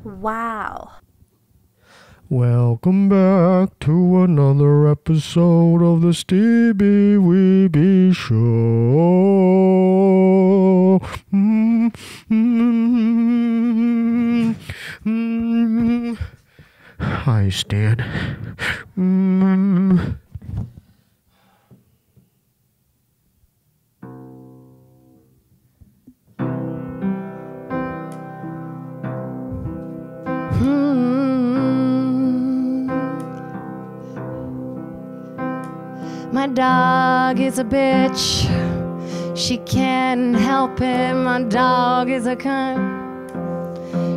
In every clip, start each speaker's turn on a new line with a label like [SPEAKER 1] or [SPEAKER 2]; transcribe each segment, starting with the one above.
[SPEAKER 1] Wow.
[SPEAKER 2] Welcome back to another episode of the Stevie Weeby Show. Hi, Stan.
[SPEAKER 1] My dog is a bitch. She can't help it. My dog is a cunt.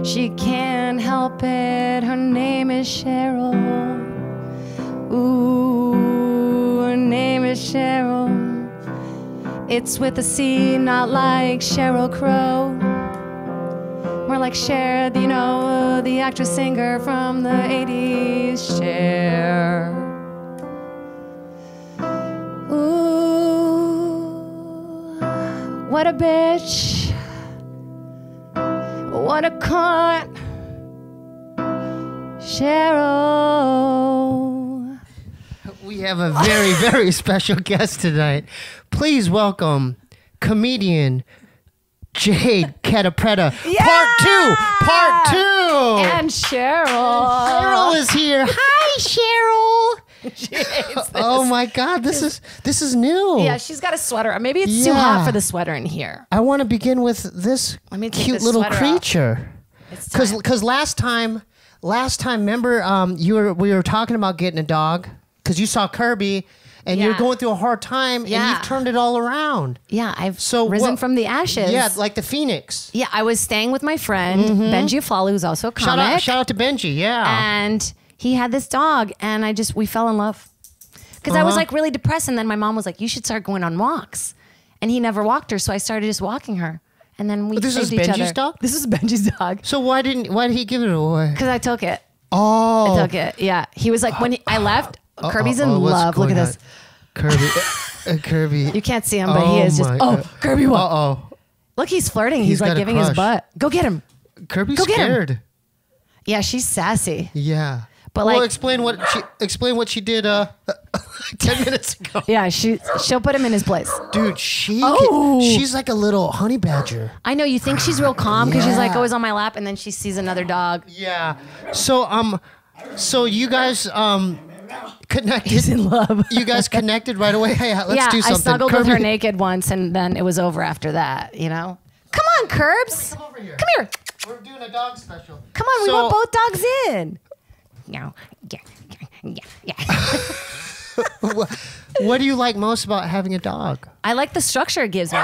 [SPEAKER 1] She can't help it. Her name is Cheryl. Ooh, her name is Cheryl. It's with a C, not like Sheryl Crow. More like Cher, you know, the actress singer from the 80s, Cher. Ooh, what a bitch. What a cunt. Cheryl.
[SPEAKER 2] We have a very, very special guest tonight. Please welcome comedian Jade Catapretta.
[SPEAKER 1] Yeah!
[SPEAKER 2] Part two.
[SPEAKER 1] And Cheryl.
[SPEAKER 2] Cheryl is here. Hi, Cheryl. Oh my God, this is new.
[SPEAKER 1] Yeah, she's got a sweater. Maybe it's too hot for the sweater in here.
[SPEAKER 2] I want to begin with this
[SPEAKER 1] Let me take
[SPEAKER 2] cute
[SPEAKER 1] this
[SPEAKER 2] little
[SPEAKER 1] sweater
[SPEAKER 2] creature.
[SPEAKER 1] It's time.
[SPEAKER 2] Because last time, remember, we were talking about getting a dog because you saw Kirby and you're
[SPEAKER 1] Yeah.
[SPEAKER 2] going through a hard time and
[SPEAKER 1] Yeah.
[SPEAKER 2] you've turned it all around.
[SPEAKER 1] Yeah, I've
[SPEAKER 2] So
[SPEAKER 1] risen
[SPEAKER 2] what-
[SPEAKER 1] from the ashes.
[SPEAKER 2] Yeah, like the Phoenix.
[SPEAKER 1] Yeah, I was staying with my friend, Benji Aflalo, who's also a comic.
[SPEAKER 2] Shout out to Benji. Yeah.
[SPEAKER 1] And he had this dog, and we fell in love. Because I was like really depressed, and then my mom was like, you should start going on walks. And he never walked her, so I started just walking her. And then we
[SPEAKER 2] This
[SPEAKER 1] saved
[SPEAKER 2] is
[SPEAKER 1] each
[SPEAKER 2] Benji's
[SPEAKER 1] other.
[SPEAKER 2] dog?
[SPEAKER 1] This is Benji's dog.
[SPEAKER 2] So why did he give it away?
[SPEAKER 1] Because I took it.
[SPEAKER 2] Oh.
[SPEAKER 1] I took it. Yeah. He was like, when I left, Kirby's in
[SPEAKER 2] what's
[SPEAKER 1] love. Look at
[SPEAKER 2] going
[SPEAKER 1] this.
[SPEAKER 2] on? Kirby.
[SPEAKER 1] You can't see him, but he is just,
[SPEAKER 2] my
[SPEAKER 1] Kirby, what?
[SPEAKER 2] Uh-oh.
[SPEAKER 1] Look, he's flirting. He's like
[SPEAKER 2] got a
[SPEAKER 1] giving his
[SPEAKER 2] crush.
[SPEAKER 1] butt. Go get him.
[SPEAKER 2] Kirby's
[SPEAKER 1] Go get him.
[SPEAKER 2] scared.
[SPEAKER 1] Yeah, she's sassy.
[SPEAKER 2] Yeah.
[SPEAKER 1] But
[SPEAKER 2] well,
[SPEAKER 1] like-
[SPEAKER 2] explain what she did 10 minutes ago.
[SPEAKER 1] Yeah, she'll put him in his place.
[SPEAKER 2] Dude,
[SPEAKER 1] Oh.
[SPEAKER 2] she's like a little honey badger.
[SPEAKER 1] I know you think she's real calm because she's like
[SPEAKER 2] Yeah.
[SPEAKER 1] always on my lap, and then she sees another dog.
[SPEAKER 2] Yeah. So you guys connected.
[SPEAKER 1] He's in love.
[SPEAKER 2] You guys connected right away. Hey, let's
[SPEAKER 1] Yeah,
[SPEAKER 2] do something.
[SPEAKER 1] I snuggled with her
[SPEAKER 2] Kirby-
[SPEAKER 1] naked once, and then it was over after that. You know. Come on, Curbs.
[SPEAKER 2] Come over here.
[SPEAKER 1] Come here.
[SPEAKER 2] We're doing a dog special.
[SPEAKER 1] Come on, we
[SPEAKER 2] So-
[SPEAKER 1] want both dogs in. No. Yeah.
[SPEAKER 2] What do you like most about having a dog?
[SPEAKER 1] I like the structure it gives me.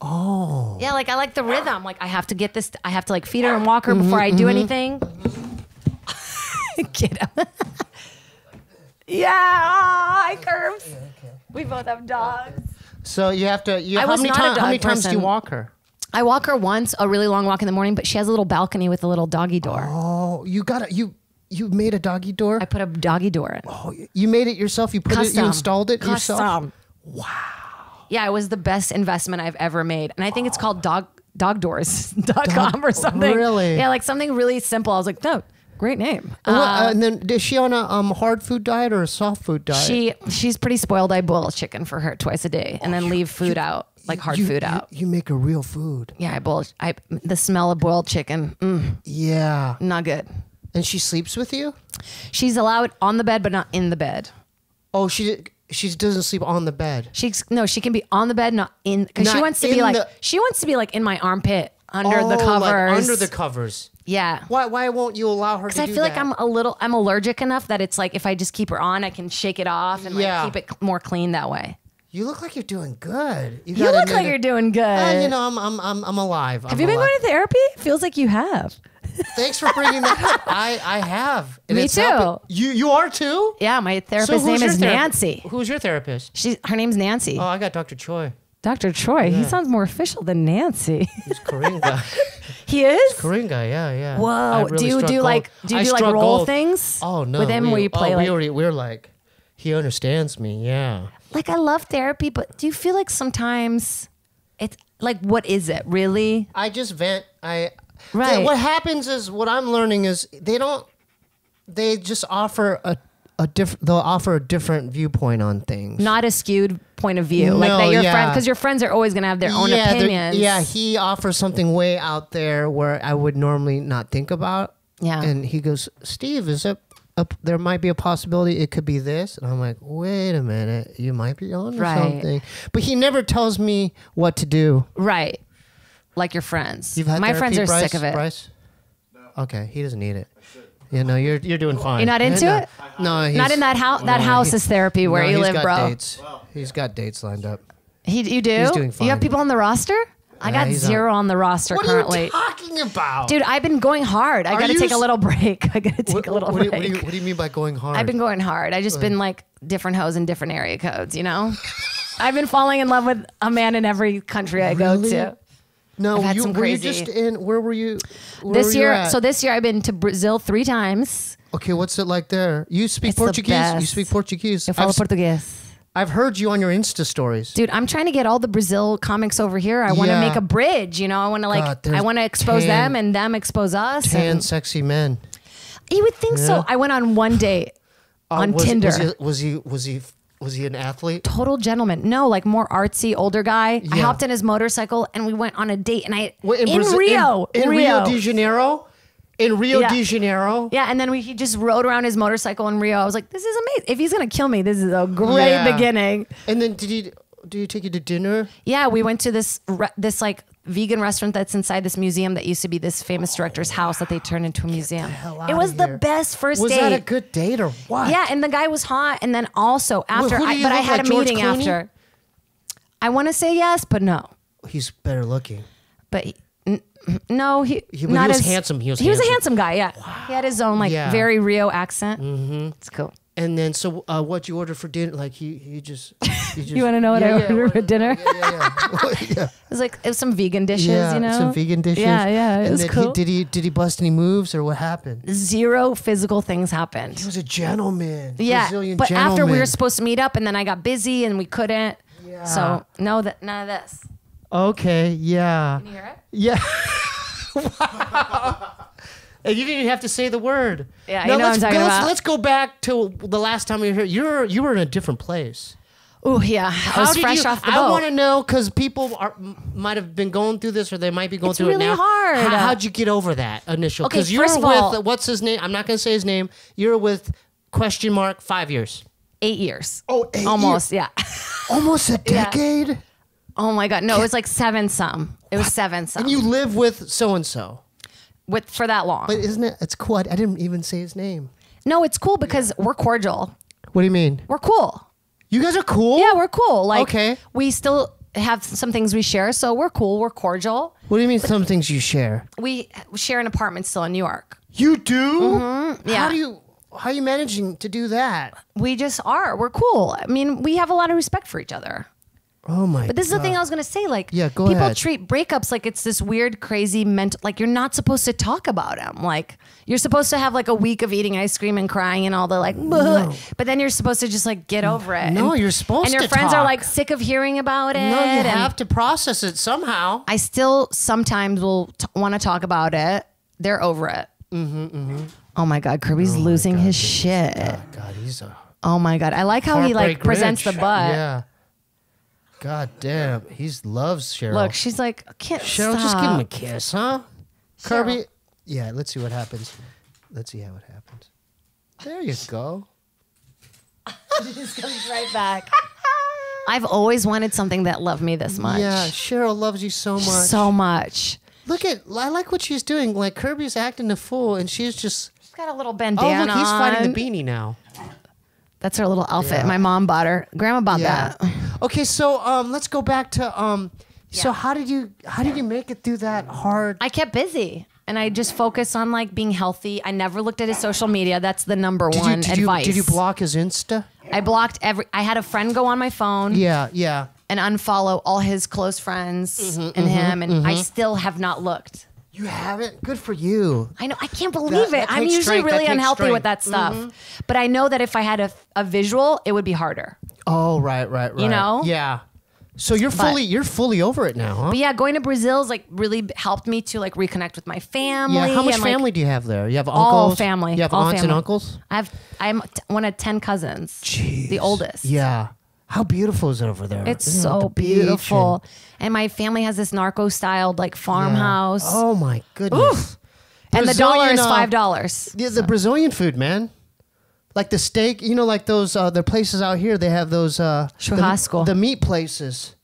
[SPEAKER 2] Oh.
[SPEAKER 1] Yeah, like I like the rhythm. Like I have to get this. I have to like feed her and walk her before I do anything. Get him. Yeah, hi, Curbs. We both have dogs.
[SPEAKER 2] So you have to.
[SPEAKER 1] I was not a
[SPEAKER 2] how many
[SPEAKER 1] dog
[SPEAKER 2] times do you
[SPEAKER 1] person.
[SPEAKER 2] walk her?
[SPEAKER 1] I walk her once, a really long walk in the morning, but she has a little balcony with a little doggy door.
[SPEAKER 2] Oh, you made a doggy door.
[SPEAKER 1] I put a doggy door in.
[SPEAKER 2] Oh, you made it yourself. You put it.
[SPEAKER 1] Custom.
[SPEAKER 2] You installed it yourself.
[SPEAKER 1] Custom. Wow. Yeah, it was the best investment I've ever made, and I think it's called dogdoors.com or something.
[SPEAKER 2] Really?
[SPEAKER 1] Yeah, like something really simple. I was like, no, great name.
[SPEAKER 2] And then is she on a hard food diet or a soft food diet?
[SPEAKER 1] She's pretty spoiled. I boil chicken for her twice a day, and then leave food out, like hard food out.
[SPEAKER 2] You make a real food.
[SPEAKER 1] Yeah, the smell of boiled chicken,
[SPEAKER 2] Yeah.
[SPEAKER 1] not good.
[SPEAKER 2] And she sleeps with you?
[SPEAKER 1] She's allowed on the bed, but not in the bed.
[SPEAKER 2] Oh, she doesn't sleep on the bed.
[SPEAKER 1] She can be on the bed, not in, because she
[SPEAKER 2] Not
[SPEAKER 1] wants to
[SPEAKER 2] in
[SPEAKER 1] be like
[SPEAKER 2] the-
[SPEAKER 1] she wants to be like in my armpit under the
[SPEAKER 2] Oh,
[SPEAKER 1] covers.
[SPEAKER 2] like under the covers.
[SPEAKER 1] Yeah.
[SPEAKER 2] Why won't you allow her to do
[SPEAKER 1] Because
[SPEAKER 2] that?
[SPEAKER 1] I feel like I'm allergic enough that it's like if I just keep her on, I can shake it off and
[SPEAKER 2] Yeah.
[SPEAKER 1] like keep it more clean that way.
[SPEAKER 2] You look like you're doing good.
[SPEAKER 1] You
[SPEAKER 2] gotta
[SPEAKER 1] look
[SPEAKER 2] admit
[SPEAKER 1] like
[SPEAKER 2] it.
[SPEAKER 1] you're doing good.
[SPEAKER 2] You know, I'm alive.
[SPEAKER 1] have you been going to therapy? Feels like you have.
[SPEAKER 2] Thanks for bringing that up. I have. And
[SPEAKER 1] Me
[SPEAKER 2] it's
[SPEAKER 1] too.
[SPEAKER 2] helping. You are too?
[SPEAKER 1] Yeah, my therapist's
[SPEAKER 2] who's
[SPEAKER 1] name
[SPEAKER 2] your
[SPEAKER 1] is
[SPEAKER 2] thera-
[SPEAKER 1] Nancy.
[SPEAKER 2] Who's your therapist?
[SPEAKER 1] Her name's Nancy.
[SPEAKER 2] Oh, I got Dr. Choi.
[SPEAKER 1] Dr. Troy. He sounds more official than Nancy.
[SPEAKER 2] He's Korean guy.
[SPEAKER 1] He is?
[SPEAKER 2] Korean guy, yeah. I
[SPEAKER 1] Whoa.
[SPEAKER 2] really
[SPEAKER 1] Do you
[SPEAKER 2] struck
[SPEAKER 1] do
[SPEAKER 2] gold.
[SPEAKER 1] like
[SPEAKER 2] I struck
[SPEAKER 1] roll
[SPEAKER 2] gold.
[SPEAKER 1] things?
[SPEAKER 2] Oh no.
[SPEAKER 1] With him where you play like
[SPEAKER 2] we're like, he understands me, yeah.
[SPEAKER 1] like I love therapy, but do you feel like sometimes it's like what is it really?
[SPEAKER 2] I just vent.
[SPEAKER 1] Right.
[SPEAKER 2] What happens is, what I'm learning is they just offer they'll offer a different viewpoint on things.
[SPEAKER 1] Not a skewed point of view. Like
[SPEAKER 2] No,
[SPEAKER 1] that your
[SPEAKER 2] yeah.
[SPEAKER 1] friend, because your friends are always going to have their own opinions.
[SPEAKER 2] Yeah, he offers something way out there where I would normally not think about.
[SPEAKER 1] Yeah.
[SPEAKER 2] And he goes, Steve, is it there might be a possibility it could be this? And I'm like, wait a minute, you might be on to
[SPEAKER 1] Right.
[SPEAKER 2] something. But he never tells me what to do.
[SPEAKER 1] Right. Like your friends.
[SPEAKER 2] You've had
[SPEAKER 1] My
[SPEAKER 2] therapy,
[SPEAKER 1] friends are
[SPEAKER 2] Bryce?
[SPEAKER 1] sick of it.
[SPEAKER 2] Bryce? No. Okay, he doesn't need it. Yeah, no, you're doing fine.
[SPEAKER 1] You're not into
[SPEAKER 2] No.
[SPEAKER 1] it?
[SPEAKER 2] No, he's,
[SPEAKER 1] Not in that house. That house is therapy where
[SPEAKER 2] no,
[SPEAKER 1] you
[SPEAKER 2] he's
[SPEAKER 1] live,
[SPEAKER 2] got
[SPEAKER 1] bro.
[SPEAKER 2] Dates. He's got dates lined up.
[SPEAKER 1] You do?
[SPEAKER 2] He's doing
[SPEAKER 1] You have
[SPEAKER 2] fine.
[SPEAKER 1] people on the roster? I
[SPEAKER 2] Yeah,
[SPEAKER 1] got
[SPEAKER 2] he's
[SPEAKER 1] 0 on the roster
[SPEAKER 2] What
[SPEAKER 1] currently.
[SPEAKER 2] are you talking about?
[SPEAKER 1] Dude, I've been going hard. I
[SPEAKER 2] Are
[SPEAKER 1] got to
[SPEAKER 2] you
[SPEAKER 1] take a
[SPEAKER 2] s-
[SPEAKER 1] little break. I got to take a little
[SPEAKER 2] what,
[SPEAKER 1] break.
[SPEAKER 2] what do you mean by going hard?
[SPEAKER 1] I've been going hard. I just been like different hoes in different area codes, you know? I've been falling in love with a man in every country I go
[SPEAKER 2] Really?
[SPEAKER 1] to.
[SPEAKER 2] No,
[SPEAKER 1] I've had
[SPEAKER 2] you
[SPEAKER 1] some
[SPEAKER 2] were you
[SPEAKER 1] crazy-
[SPEAKER 2] just in? Where were you? Where
[SPEAKER 1] This
[SPEAKER 2] were you
[SPEAKER 1] year,
[SPEAKER 2] at?
[SPEAKER 1] so this year I've been to Brazil 3 times.
[SPEAKER 2] Okay, what's it like there? You speak
[SPEAKER 1] It's the
[SPEAKER 2] Portuguese? You
[SPEAKER 1] best.
[SPEAKER 2] speak Portuguese?
[SPEAKER 1] Eu falo
[SPEAKER 2] I've,
[SPEAKER 1] português.
[SPEAKER 2] I've heard you on your Insta stories.
[SPEAKER 1] Dude, I'm trying to get all the Brazil comics over here. I want to
[SPEAKER 2] Yeah.
[SPEAKER 1] make a bridge, you know? I want to
[SPEAKER 2] God, there's
[SPEAKER 1] I want to expose
[SPEAKER 2] 10
[SPEAKER 1] them and them expose us.
[SPEAKER 2] 10
[SPEAKER 1] and-
[SPEAKER 2] sexy men.
[SPEAKER 1] You would think
[SPEAKER 2] Yeah.
[SPEAKER 1] so. I went on one date on Tinder.
[SPEAKER 2] Was he an athlete?
[SPEAKER 1] Total gentleman. No, like more artsy, older guy. I
[SPEAKER 2] Yeah.
[SPEAKER 1] hopped in his motorcycle and we went on a date. And
[SPEAKER 2] Wait,
[SPEAKER 1] in
[SPEAKER 2] Brazil-
[SPEAKER 1] Rio.
[SPEAKER 2] In Rio de Janeiro? In Rio
[SPEAKER 1] Yeah.
[SPEAKER 2] de Janeiro?
[SPEAKER 1] Yeah, and then he just rode around his motorcycle in Rio. I was like, this is amazing. If he's gonna kill me, this is a great
[SPEAKER 2] Yeah.
[SPEAKER 1] beginning.
[SPEAKER 2] And then did he take you to dinner?
[SPEAKER 1] Yeah, we went to this like vegan restaurant that's inside this museum that used to be this famous director's house that they turned into a museum.
[SPEAKER 2] hell
[SPEAKER 1] It
[SPEAKER 2] outta
[SPEAKER 1] was the
[SPEAKER 2] here.
[SPEAKER 1] best first
[SPEAKER 2] Was
[SPEAKER 1] date.
[SPEAKER 2] that a good date or what?
[SPEAKER 1] Yeah, and the guy was hot. And then also after,
[SPEAKER 2] who do you
[SPEAKER 1] but I
[SPEAKER 2] look
[SPEAKER 1] had
[SPEAKER 2] like,
[SPEAKER 1] a
[SPEAKER 2] George
[SPEAKER 1] meeting
[SPEAKER 2] Clooney?
[SPEAKER 1] after. I want to say yes, but no.
[SPEAKER 2] He's better looking.
[SPEAKER 1] But no, he
[SPEAKER 2] He
[SPEAKER 1] not
[SPEAKER 2] was
[SPEAKER 1] as
[SPEAKER 2] handsome. He was
[SPEAKER 1] a
[SPEAKER 2] handsome.
[SPEAKER 1] handsome guy. Yeah, he had his own like
[SPEAKER 2] Yeah.
[SPEAKER 1] very Rio accent. It's cool.
[SPEAKER 2] And then, so what you order for dinner? Like he just.
[SPEAKER 1] You want to know what I ordered for dinner?
[SPEAKER 2] Yeah.
[SPEAKER 1] It was like it was some vegan dishes,
[SPEAKER 2] Yeah,
[SPEAKER 1] you know,
[SPEAKER 2] some vegan dishes.
[SPEAKER 1] Yeah, it
[SPEAKER 2] And
[SPEAKER 1] was
[SPEAKER 2] then
[SPEAKER 1] cool.
[SPEAKER 2] did he bust any moves or what happened?
[SPEAKER 1] 0 physical things happened.
[SPEAKER 2] He was a gentleman.
[SPEAKER 1] Yeah,
[SPEAKER 2] Brazilian
[SPEAKER 1] but
[SPEAKER 2] gentleman.
[SPEAKER 1] after we were supposed to meet up, and then I got busy and we couldn't.
[SPEAKER 2] Yeah.
[SPEAKER 1] So no, that none of this.
[SPEAKER 2] Okay, yeah.
[SPEAKER 1] Can you hear it?
[SPEAKER 2] Yeah. Wow. And you didn't even have to say the word.
[SPEAKER 1] Yeah, you know what I'm talking about.
[SPEAKER 2] Let's go back to the last time we were here. You were in a different place.
[SPEAKER 1] Oh yeah, I was fresh off the boat.
[SPEAKER 2] I want to know because people might have been going through this or they might be going
[SPEAKER 1] It's
[SPEAKER 2] through
[SPEAKER 1] really
[SPEAKER 2] it now.
[SPEAKER 1] hard.
[SPEAKER 2] How'd you get over that initial?
[SPEAKER 1] Okay,
[SPEAKER 2] Because you
[SPEAKER 1] first
[SPEAKER 2] were
[SPEAKER 1] of all-
[SPEAKER 2] with, what's his name? I'm not going to say his name. You're with question mark 5 years.
[SPEAKER 1] 8 years.
[SPEAKER 2] Oh, 8
[SPEAKER 1] almost. Yeah.
[SPEAKER 2] Almost a
[SPEAKER 1] Yeah.
[SPEAKER 2] decade?
[SPEAKER 1] Oh my god, no, it was like 7 some. It was 7 some.
[SPEAKER 2] And you live with so-and-so.
[SPEAKER 1] For that long.
[SPEAKER 2] But isn't it? It's cool. I didn't even say his name.
[SPEAKER 1] No, it's cool because we're cordial.
[SPEAKER 2] What do you mean?
[SPEAKER 1] We're cool.
[SPEAKER 2] You guys are cool?
[SPEAKER 1] Yeah, we're cool. Like,
[SPEAKER 2] Okay.
[SPEAKER 1] we still have some things we share, so we're cool. We're cordial.
[SPEAKER 2] What do you mean some things you share?
[SPEAKER 1] We share an apartment still in New York.
[SPEAKER 2] You do?
[SPEAKER 1] Mm-hmm. Yeah.
[SPEAKER 2] How are you managing to do that?
[SPEAKER 1] We just are. We're cool. I mean, we have a lot of respect for each other.
[SPEAKER 2] Oh my
[SPEAKER 1] But this is the thing I was gonna say. Like,
[SPEAKER 2] Yeah, go
[SPEAKER 1] people
[SPEAKER 2] ahead.
[SPEAKER 1] treat breakups like it's this weird, crazy mental. Like, you're not supposed to talk about them. Like, you're supposed to have like a week of eating ice cream and crying and all the like.
[SPEAKER 2] No.
[SPEAKER 1] But then you're supposed to just like get over it.
[SPEAKER 2] No,
[SPEAKER 1] And-
[SPEAKER 2] you're supposed
[SPEAKER 1] And your
[SPEAKER 2] to
[SPEAKER 1] friends are
[SPEAKER 2] talk.
[SPEAKER 1] like sick of hearing about it.
[SPEAKER 2] No, you
[SPEAKER 1] and
[SPEAKER 2] have to process it somehow.
[SPEAKER 1] I still sometimes will want to talk about it. They're over it. Oh my God, Kirby's losing his shit.
[SPEAKER 2] God, he's a
[SPEAKER 1] Oh my God, I like how he like
[SPEAKER 2] heartbreak
[SPEAKER 1] presents
[SPEAKER 2] Grinch.
[SPEAKER 1] the butt.
[SPEAKER 2] Yeah. God damn, he loves Cheryl.
[SPEAKER 1] Look, she's like, I can't
[SPEAKER 2] Cheryl,
[SPEAKER 1] stop.
[SPEAKER 2] just give him a kiss, huh? Kirby.
[SPEAKER 1] Cheryl.
[SPEAKER 2] Yeah, let's see what happens. Let's see how it happens. There you go.
[SPEAKER 1] Just comes right back. I've always wanted something that loved me this much.
[SPEAKER 2] Yeah, Cheryl loves you so much.
[SPEAKER 1] So much.
[SPEAKER 2] Look at, I like what she's doing. Like Kirby's acting a fool, and she's just.
[SPEAKER 1] She's got a little
[SPEAKER 2] Oh,
[SPEAKER 1] bandana
[SPEAKER 2] look, he's fighting
[SPEAKER 1] on.
[SPEAKER 2] the beanie now.
[SPEAKER 1] That's her little outfit.
[SPEAKER 2] Yeah.
[SPEAKER 1] My mom bought her. Grandma bought
[SPEAKER 2] Yeah.
[SPEAKER 1] that.
[SPEAKER 2] Okay, so let's go back to So how did you make it through that hard?
[SPEAKER 1] I kept busy. And I just focused on like being healthy. I never looked at his social media. That's the number one advice.
[SPEAKER 2] Did you block his Insta?
[SPEAKER 1] I blocked I had a friend go on my phone
[SPEAKER 2] Yeah, yeah.
[SPEAKER 1] and unfollow all his close friends
[SPEAKER 2] Mm-hmm,
[SPEAKER 1] and him. And I still have not looked.
[SPEAKER 2] You haven't? Good for you.
[SPEAKER 1] I know. I can't believe
[SPEAKER 2] That
[SPEAKER 1] it. I'm
[SPEAKER 2] takes
[SPEAKER 1] usually
[SPEAKER 2] strength. That
[SPEAKER 1] really
[SPEAKER 2] takes
[SPEAKER 1] unhealthy with
[SPEAKER 2] strength.
[SPEAKER 1] that stuff. But I know that if I had a visual, it would be harder.
[SPEAKER 2] Oh, right.
[SPEAKER 1] You know?
[SPEAKER 2] Yeah. So you're fully over it now, huh?
[SPEAKER 1] But yeah, going to Brazil's like really helped me to like reconnect with my family.
[SPEAKER 2] Yeah. How much
[SPEAKER 1] and, like,
[SPEAKER 2] family do you have there? You have uncles?
[SPEAKER 1] all family.
[SPEAKER 2] You have
[SPEAKER 1] all
[SPEAKER 2] aunts
[SPEAKER 1] family.
[SPEAKER 2] and uncles?
[SPEAKER 1] I'm one of 10 cousins.
[SPEAKER 2] Jeez.
[SPEAKER 1] The oldest.
[SPEAKER 2] Yeah. How beautiful is it over there?
[SPEAKER 1] It's
[SPEAKER 2] Isn't it like
[SPEAKER 1] so
[SPEAKER 2] the beach
[SPEAKER 1] beautiful. And my family has this narco-styled like farmhouse.
[SPEAKER 2] Oh my goodness.
[SPEAKER 1] And the dollar is
[SPEAKER 2] Brazilian,
[SPEAKER 1] $5.
[SPEAKER 2] Yeah, the Brazilian food, man. Like the steak, like those the places out here, they have those
[SPEAKER 1] Churrasco.
[SPEAKER 2] the meat places.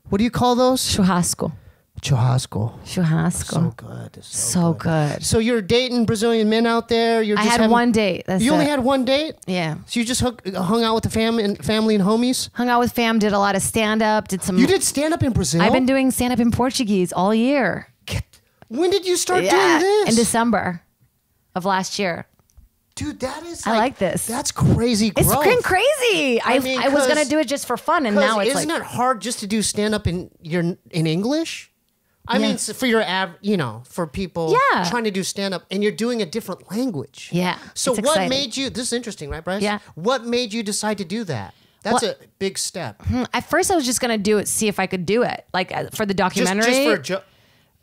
[SPEAKER 2] What do you call those?
[SPEAKER 1] Churrasco.
[SPEAKER 2] Churrasco.
[SPEAKER 1] So
[SPEAKER 2] Good.
[SPEAKER 1] So good.
[SPEAKER 2] So you're dating Brazilian men out there. You're
[SPEAKER 1] I
[SPEAKER 2] just
[SPEAKER 1] had
[SPEAKER 2] having,
[SPEAKER 1] one date. That's
[SPEAKER 2] You only
[SPEAKER 1] it.
[SPEAKER 2] had one date?
[SPEAKER 1] Yeah.
[SPEAKER 2] So you just hung out with the family and homies?
[SPEAKER 1] Hung out with fam, did a lot of stand-up, did some...
[SPEAKER 2] You did stand up in Brazil?
[SPEAKER 1] I've been doing stand-up in Portuguese all year.
[SPEAKER 2] When did you start doing this?
[SPEAKER 1] In December of last year.
[SPEAKER 2] Dude, that is
[SPEAKER 1] I like this.
[SPEAKER 2] That's crazy growth.
[SPEAKER 1] It's been crazy.
[SPEAKER 2] I mean,
[SPEAKER 1] I was going to do it just for fun, and now it's
[SPEAKER 2] isn't
[SPEAKER 1] like...
[SPEAKER 2] it hard just to do stand up in English? I mean, for your for people trying to do stand up, and you're doing a different language.
[SPEAKER 1] Yeah.
[SPEAKER 2] So
[SPEAKER 1] it's
[SPEAKER 2] what
[SPEAKER 1] exciting.
[SPEAKER 2] made you? This is interesting, right, Bryce?
[SPEAKER 1] Yeah.
[SPEAKER 2] What made you decide to do that? That's a big step.
[SPEAKER 1] At first, I was just going to do it, see if I could do it, like for the documentary.
[SPEAKER 2] Just for a joke.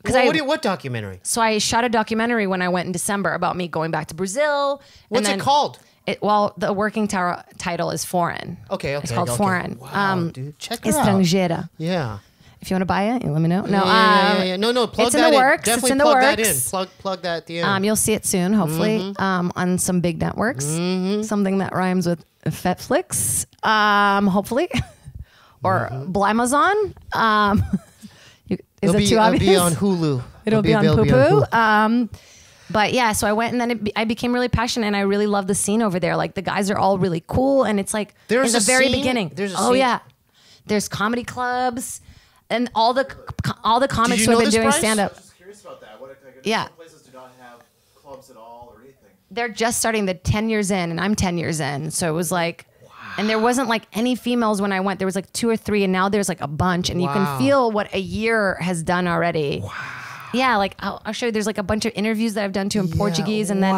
[SPEAKER 2] What documentary?
[SPEAKER 1] So I shot a documentary when I went in December about me going back to Brazil.
[SPEAKER 2] What's it called?
[SPEAKER 1] The working title is Foreign.
[SPEAKER 2] Okay.
[SPEAKER 1] It's called Foreign.
[SPEAKER 2] Wow, dude, check it out.
[SPEAKER 1] Estrangeira.
[SPEAKER 2] Yeah.
[SPEAKER 1] If you want to buy it, let me know. No,
[SPEAKER 2] Yeah. No, plug
[SPEAKER 1] it's
[SPEAKER 2] that
[SPEAKER 1] in the works.
[SPEAKER 2] Definitely
[SPEAKER 1] It's in the
[SPEAKER 2] plug
[SPEAKER 1] works.
[SPEAKER 2] that in. Plug that at the end.
[SPEAKER 1] You'll see it soon, hopefully, on some big networks. Something that rhymes with Netflix, hopefully, or Blimazon. Is it too obvious?
[SPEAKER 2] It'll be on Hulu.
[SPEAKER 1] It'll be on
[SPEAKER 2] Hulu.
[SPEAKER 1] Poo-Poo. But yeah, so I went and then I became really passionate and I really love the scene over there. Like the guys are all really cool and it's like in the very beginning.
[SPEAKER 2] There's a
[SPEAKER 1] oh
[SPEAKER 2] scene?
[SPEAKER 1] yeah, there's comedy clubs and all the comics
[SPEAKER 2] you
[SPEAKER 1] who have
[SPEAKER 2] know
[SPEAKER 1] been
[SPEAKER 2] this,
[SPEAKER 1] doing
[SPEAKER 2] Bryce?
[SPEAKER 1] stand
[SPEAKER 3] I
[SPEAKER 1] up.
[SPEAKER 3] was just curious about that.
[SPEAKER 1] Yeah.
[SPEAKER 3] Some places do not have clubs at all or anything.
[SPEAKER 1] They're just starting the 10 years in and I'm 10 years in. So it was like, and there wasn't like any females when I went. There was like 2 or 3 and now there's like a bunch and you
[SPEAKER 2] Wow.
[SPEAKER 1] can feel what a year has done already. Wow. Yeah, like I'll show you. There's like a bunch of interviews that I've done too in Portuguese, and then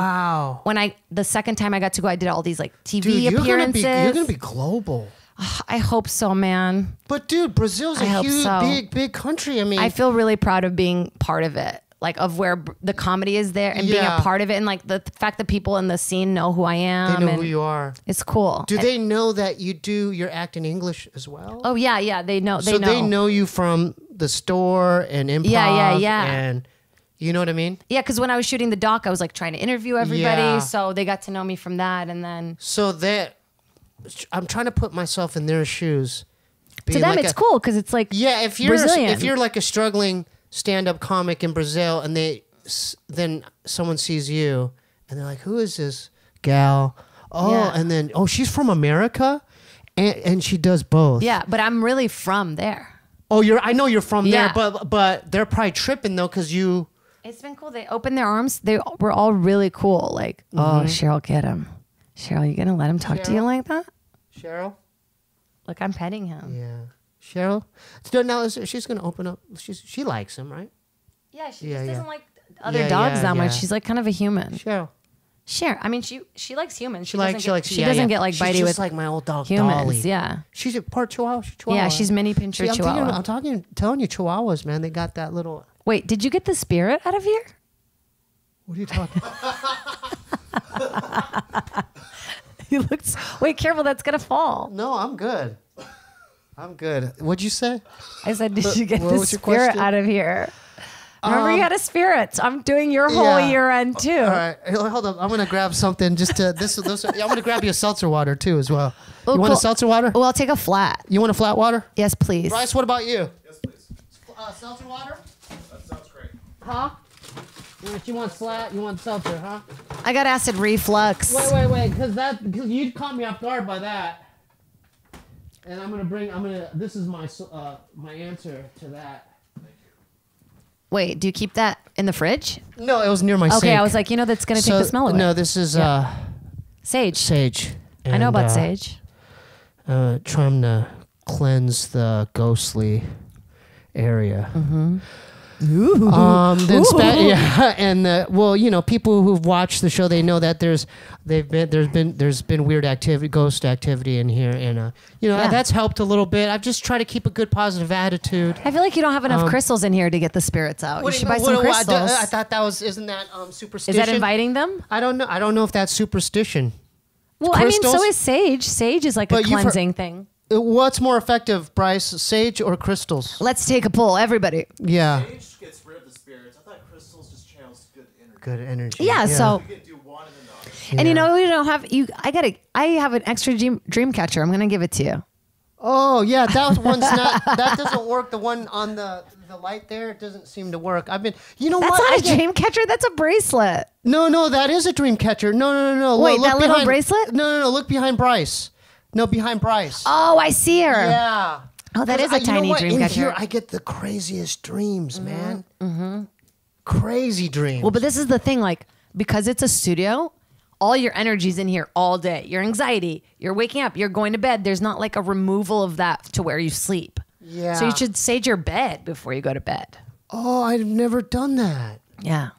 [SPEAKER 1] when the second time I got to go, I did all these like TV
[SPEAKER 2] Dude,
[SPEAKER 1] appearances.
[SPEAKER 2] You're gonna be global.
[SPEAKER 1] I hope so, man.
[SPEAKER 2] But dude, Brazil's a
[SPEAKER 1] hope
[SPEAKER 2] huge,
[SPEAKER 1] so.
[SPEAKER 2] big country. I mean,
[SPEAKER 1] I feel really proud of being part of it, like of where the comedy is there and being
[SPEAKER 2] Yeah.
[SPEAKER 1] a part of it, and like the fact that people in the scene know who I am.
[SPEAKER 2] they know
[SPEAKER 1] and
[SPEAKER 2] who you are.
[SPEAKER 1] It's cool.
[SPEAKER 2] Do they know that you do your act in English as well?
[SPEAKER 1] Oh yeah, they know.
[SPEAKER 2] so they know you from the store and improv.
[SPEAKER 1] Yeah.
[SPEAKER 2] And you know what I mean?
[SPEAKER 1] Yeah, because when I was shooting the doc, I was like trying to interview everybody,
[SPEAKER 2] Yeah.
[SPEAKER 1] so they got to know me from that, and then
[SPEAKER 2] So that I'm trying to put myself in their shoes.
[SPEAKER 1] to
[SPEAKER 2] Being
[SPEAKER 1] them
[SPEAKER 2] like
[SPEAKER 1] it's cool because it's like
[SPEAKER 2] Yeah, if you're like a struggling stand-up comic in Brazil, and then someone sees you, and they're like, "Who is this gal?" Oh,
[SPEAKER 1] Yeah.
[SPEAKER 2] and then she's from America, and she does both.
[SPEAKER 1] yeah, but I'm really from there.
[SPEAKER 2] Oh, I know you're from
[SPEAKER 1] Yeah.
[SPEAKER 2] there, but they're probably tripping though because you.
[SPEAKER 1] It's been cool. They opened their arms. They were all really cool. Like, oh, Cheryl, get him. Cheryl, you gonna let him talk to you
[SPEAKER 2] Cheryl?
[SPEAKER 1] like that?
[SPEAKER 2] Cheryl.
[SPEAKER 1] Look, I'm petting him.
[SPEAKER 2] Yeah, Cheryl. So now she's gonna open up. She likes him, right?
[SPEAKER 1] Yeah, she
[SPEAKER 2] Yeah,
[SPEAKER 1] just
[SPEAKER 2] yeah.
[SPEAKER 1] doesn't like other
[SPEAKER 2] Yeah,
[SPEAKER 1] dogs
[SPEAKER 2] yeah,
[SPEAKER 1] that much.
[SPEAKER 2] yeah.
[SPEAKER 1] She's like kind of a human.
[SPEAKER 2] Cheryl.
[SPEAKER 1] Sure. I mean, she likes humans. She
[SPEAKER 2] She
[SPEAKER 1] doesn't get like
[SPEAKER 2] she's
[SPEAKER 1] bitey
[SPEAKER 2] just
[SPEAKER 1] with
[SPEAKER 2] like my old dog
[SPEAKER 1] humans.
[SPEAKER 2] Dolly.
[SPEAKER 1] Yeah.
[SPEAKER 2] She's a part Chihuahua.
[SPEAKER 1] Yeah, she's mini pincher
[SPEAKER 2] See,
[SPEAKER 1] Chihuahua.
[SPEAKER 2] I'm telling you, Chihuahuas, man, they got that little.
[SPEAKER 1] Wait, did you get the spirit out of here?
[SPEAKER 2] What are you talking?
[SPEAKER 1] You looked. Wait, careful, that's gonna fall.
[SPEAKER 2] No, I'm good. I'm good. What'd you say?
[SPEAKER 1] I said, did you get
[SPEAKER 2] What
[SPEAKER 1] the
[SPEAKER 2] was your
[SPEAKER 1] spirit
[SPEAKER 2] question?
[SPEAKER 1] out of here? Remember, you had a spirit. I'm doing your whole
[SPEAKER 2] Yeah.
[SPEAKER 1] year end too.
[SPEAKER 2] All right, hold up. I'm gonna grab something. Just to I'm gonna grab you a seltzer water too as well.
[SPEAKER 1] Oh,
[SPEAKER 2] you want
[SPEAKER 1] cool.
[SPEAKER 2] a seltzer water?
[SPEAKER 1] Well, I'll take a flat.
[SPEAKER 2] You want a flat water?
[SPEAKER 1] Yes, please.
[SPEAKER 2] Bryce, what about you?
[SPEAKER 3] Yes, please.
[SPEAKER 2] Seltzer water?
[SPEAKER 3] That sounds great.
[SPEAKER 2] Huh? You want flat? You want seltzer? Huh?
[SPEAKER 1] I got acid reflux.
[SPEAKER 2] Wait, because you caught me off guard by that. And this is my answer to that.
[SPEAKER 1] Wait, do you keep that in the fridge?
[SPEAKER 2] No, it was near my sink.
[SPEAKER 1] Okay, I was like, that's gonna take the smell away.
[SPEAKER 2] No, this is
[SPEAKER 1] Sage.
[SPEAKER 2] sage.
[SPEAKER 1] I know about
[SPEAKER 2] And,
[SPEAKER 1] sage.
[SPEAKER 2] Trying to cleanse the ghostly area.
[SPEAKER 1] Mm-hmm.
[SPEAKER 2] Yeah, and well, you know, people who've watched the show, they know that there's been weird activity, ghost activity in here, and you know,
[SPEAKER 1] Yeah.
[SPEAKER 2] that's helped a little bit. I've just tried to keep a good positive attitude.
[SPEAKER 1] I feel like you don't have enough crystals in here to get the spirits out. You should buy some crystals.
[SPEAKER 2] I thought that was, isn't that superstition?
[SPEAKER 1] Is that inviting them?
[SPEAKER 2] I don't know if that's superstition.
[SPEAKER 1] Well, I mean, so
[SPEAKER 2] Crystals?
[SPEAKER 1] is sage. Sage is like a
[SPEAKER 2] But you've heard-
[SPEAKER 1] cleansing thing.
[SPEAKER 2] What's more effective, Bryce, sage or crystals?
[SPEAKER 1] Let's take a poll, everybody.
[SPEAKER 2] Yeah,
[SPEAKER 3] Sage gets rid of the spirits. I thought crystals just channels good energy.
[SPEAKER 2] good energy.
[SPEAKER 1] Yeah, so
[SPEAKER 3] You can do one and then the other.
[SPEAKER 1] and you know we don't have you. I have an extra dream catcher. I'm gonna give it to you.
[SPEAKER 2] Oh yeah, that one's not. That doesn't work. The one on the light there, it doesn't seem to work. I've been. You know
[SPEAKER 1] That's
[SPEAKER 2] what?
[SPEAKER 1] not a dream catcher. That's a bracelet.
[SPEAKER 2] No, that is a dream catcher. No.
[SPEAKER 1] Wait,
[SPEAKER 2] Look
[SPEAKER 1] that little
[SPEAKER 2] behind-
[SPEAKER 1] bracelet?
[SPEAKER 2] No. Look behind Bryce. No, behind Bryce.
[SPEAKER 1] Oh, I see her.
[SPEAKER 2] Yeah.
[SPEAKER 1] Oh, that is a
[SPEAKER 2] You know
[SPEAKER 1] tiny
[SPEAKER 2] what?
[SPEAKER 1] dream
[SPEAKER 2] In
[SPEAKER 1] catcher.
[SPEAKER 2] here, I get the craziest dreams, man. Crazy dreams.
[SPEAKER 1] Well, but this is the thing, like, because it's a studio, all your energy's in here all day. Your anxiety, you're waking up, you're going to bed. There's not like a removal of that to where you sleep.
[SPEAKER 2] Yeah.
[SPEAKER 1] So you should sage your bed before you go to bed.
[SPEAKER 2] Oh, I've never done that.
[SPEAKER 1] Yeah.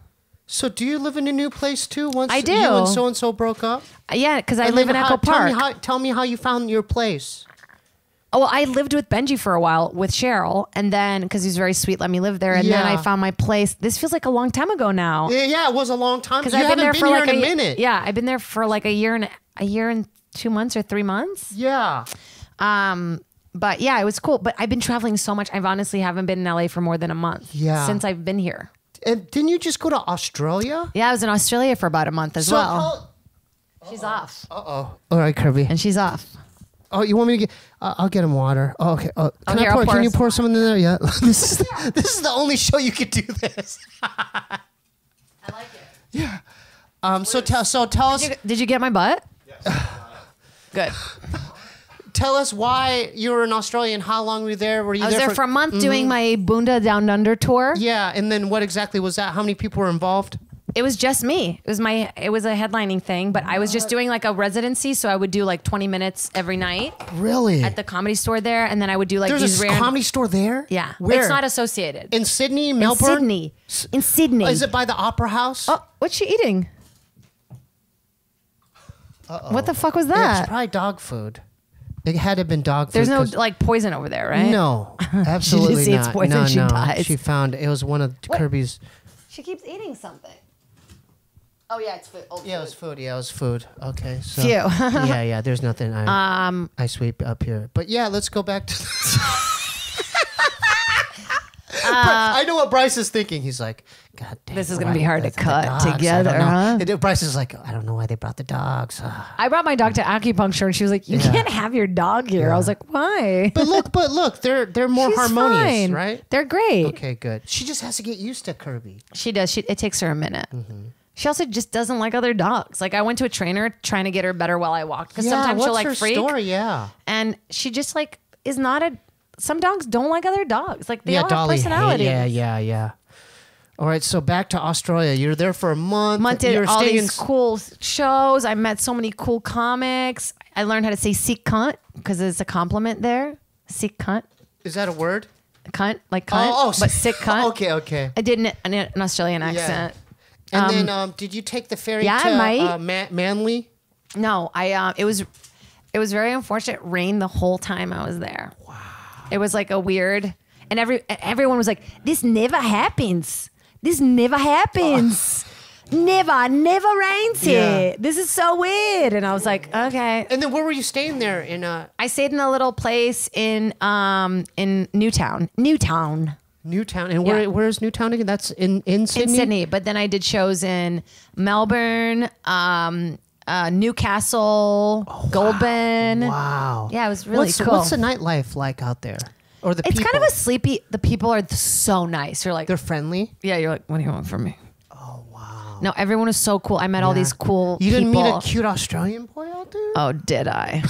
[SPEAKER 2] So, do you live in a new place too? Once
[SPEAKER 1] I do.
[SPEAKER 2] You and so broke up.
[SPEAKER 1] Yeah, because I
[SPEAKER 2] And
[SPEAKER 1] live in
[SPEAKER 2] then
[SPEAKER 1] Echo Park.
[SPEAKER 2] Tell me how you found your place.
[SPEAKER 1] Oh, well, I lived with Benji for a while with Cheryl, and then because he's very sweet, let me live there. And then
[SPEAKER 2] Yeah.
[SPEAKER 1] I found my place. This feels like a long time ago now.
[SPEAKER 2] Yeah, it was a long time.
[SPEAKER 1] Because
[SPEAKER 2] You
[SPEAKER 1] I've been
[SPEAKER 2] haven't
[SPEAKER 1] there for
[SPEAKER 2] here
[SPEAKER 1] like
[SPEAKER 2] in a minute.
[SPEAKER 1] Yeah, I've been there for like a year and 2 months or 3 months.
[SPEAKER 2] Yeah.
[SPEAKER 1] But yeah, it was cool. But I've been traveling so much. I've honestly haven't been in LA for more than a month.
[SPEAKER 2] Yeah.
[SPEAKER 1] Since I've been here.
[SPEAKER 2] And didn't you just go to Australia?
[SPEAKER 1] Yeah, I was in Australia for about a month as well.
[SPEAKER 2] Oh.
[SPEAKER 1] She's off.
[SPEAKER 2] Uh-oh. All right, Kirby.
[SPEAKER 1] And she's off.
[SPEAKER 2] Oh, you want me to get? I'll get him water. Oh, okay. Can
[SPEAKER 1] here,
[SPEAKER 2] I
[SPEAKER 1] I'll
[SPEAKER 2] pour?
[SPEAKER 1] pour
[SPEAKER 2] Can you
[SPEAKER 1] some
[SPEAKER 2] pour some in there? Yeah. This is the only show you could do this.
[SPEAKER 1] I like it.
[SPEAKER 2] So tell us
[SPEAKER 1] Did you get my butt? Good.
[SPEAKER 2] tell us why you were in Australia and how long were you there? Were you
[SPEAKER 1] I was there for a month doing my Boonda Down Under tour.
[SPEAKER 2] Yeah, and then what exactly was that? How many people were involved?
[SPEAKER 1] It was just me. It was a headlining thing, but I was just doing like a residency, so I would do like 20 minutes every night
[SPEAKER 2] Really?
[SPEAKER 1] at the comedy store there, and then I would do like
[SPEAKER 2] There's
[SPEAKER 1] these
[SPEAKER 2] a
[SPEAKER 1] random.
[SPEAKER 2] comedy store there?
[SPEAKER 1] Yeah,
[SPEAKER 2] Where?
[SPEAKER 1] it's not associated.
[SPEAKER 2] in Sydney,
[SPEAKER 1] In
[SPEAKER 2] Melbourne?
[SPEAKER 1] Sydney. In Sydney.
[SPEAKER 2] Is it by the Opera House?
[SPEAKER 1] Oh, what's she eating? What the fuck was
[SPEAKER 2] It's
[SPEAKER 1] that?
[SPEAKER 2] probably dog food. It had to have been dog food.
[SPEAKER 1] There's no
[SPEAKER 2] 'cause-
[SPEAKER 1] like poison over there, right?
[SPEAKER 2] No, absolutely
[SPEAKER 1] see it's
[SPEAKER 2] not.
[SPEAKER 1] poison,
[SPEAKER 2] No,
[SPEAKER 1] she
[SPEAKER 2] no.
[SPEAKER 1] dies.
[SPEAKER 2] She found it was one of
[SPEAKER 1] What?
[SPEAKER 2] Kirby's.
[SPEAKER 1] She keeps eating something. Oh yeah, it's food.
[SPEAKER 2] Yeah, it was food. Yeah, it was food. Okay, so
[SPEAKER 1] Phew.
[SPEAKER 2] yeah. There's nothing. I sweep up here, but yeah, let's go back to. I know what Bryce is thinking. He's like, God damn.
[SPEAKER 1] This is gonna
[SPEAKER 2] why
[SPEAKER 1] be hard to
[SPEAKER 2] the
[SPEAKER 1] cut
[SPEAKER 2] dogs? I don't
[SPEAKER 1] together,
[SPEAKER 2] know."
[SPEAKER 1] huh?
[SPEAKER 2] Bryce is like, I don't know why they brought the dogs.
[SPEAKER 1] I brought my dog to acupuncture, and she was like, "You
[SPEAKER 2] Yeah.
[SPEAKER 1] can't have your dog here." I was like, "Why?"
[SPEAKER 2] But look, they're more
[SPEAKER 1] She's
[SPEAKER 2] harmonious,
[SPEAKER 1] fine.
[SPEAKER 2] right?
[SPEAKER 1] They're great.
[SPEAKER 2] Okay, good. She just has to get used to Kirby.
[SPEAKER 1] She does. It takes her a minute.
[SPEAKER 2] Mm-hmm.
[SPEAKER 1] She also just doesn't like other dogs. Like I went to a trainer trying to get her better while I walked because sometimes
[SPEAKER 2] what's
[SPEAKER 1] she'll like
[SPEAKER 2] her
[SPEAKER 1] freak,
[SPEAKER 2] story? Yeah.
[SPEAKER 1] and she just like is not a. Some dogs don't like other dogs. Like they all have
[SPEAKER 2] Dolly.
[SPEAKER 1] personalities.
[SPEAKER 2] Yeah. All right, so back to Australia. You're there for a month.
[SPEAKER 1] Did
[SPEAKER 2] You're
[SPEAKER 1] all
[SPEAKER 2] staying
[SPEAKER 1] these cool shows. I met so many cool comics. I learned how to say "sick cunt" because it's a compliment there. Sick cunt,
[SPEAKER 2] Is that a word?
[SPEAKER 1] cunt, like cunt, but sick cunt.
[SPEAKER 2] Okay.
[SPEAKER 1] I did an Australian accent.
[SPEAKER 2] And then, did you take the ferry
[SPEAKER 1] yeah, I
[SPEAKER 2] to Manly?
[SPEAKER 1] No, it was very unfortunate. It rained the whole time I was there. Wow. It was like a weird, and everyone was like, "This never happens. This never happens. Never rains here. This is so weird." And I was like, "Okay."
[SPEAKER 2] And then where were you staying there?
[SPEAKER 1] I stayed in a little place in Newtown.
[SPEAKER 2] Newtown. And
[SPEAKER 1] Yeah.
[SPEAKER 2] where's Newtown again? That's in Sydney?
[SPEAKER 1] In Sydney, but then I did shows in Melbourne, Newcastle, Goulburn.
[SPEAKER 2] Wow.
[SPEAKER 1] Yeah, it was really cool.
[SPEAKER 2] What's the nightlife like out there? Or the
[SPEAKER 1] It's
[SPEAKER 2] people?
[SPEAKER 1] kind of a sleepy. The people are so nice. You're like,
[SPEAKER 2] They're friendly?
[SPEAKER 1] yeah. You're like, what do you want from me?
[SPEAKER 2] Oh, wow.
[SPEAKER 1] No, everyone was so cool. I met all these cool.
[SPEAKER 2] You didn't meet
[SPEAKER 1] people.
[SPEAKER 2] a cute Australian boy out there?
[SPEAKER 1] Oh, did I?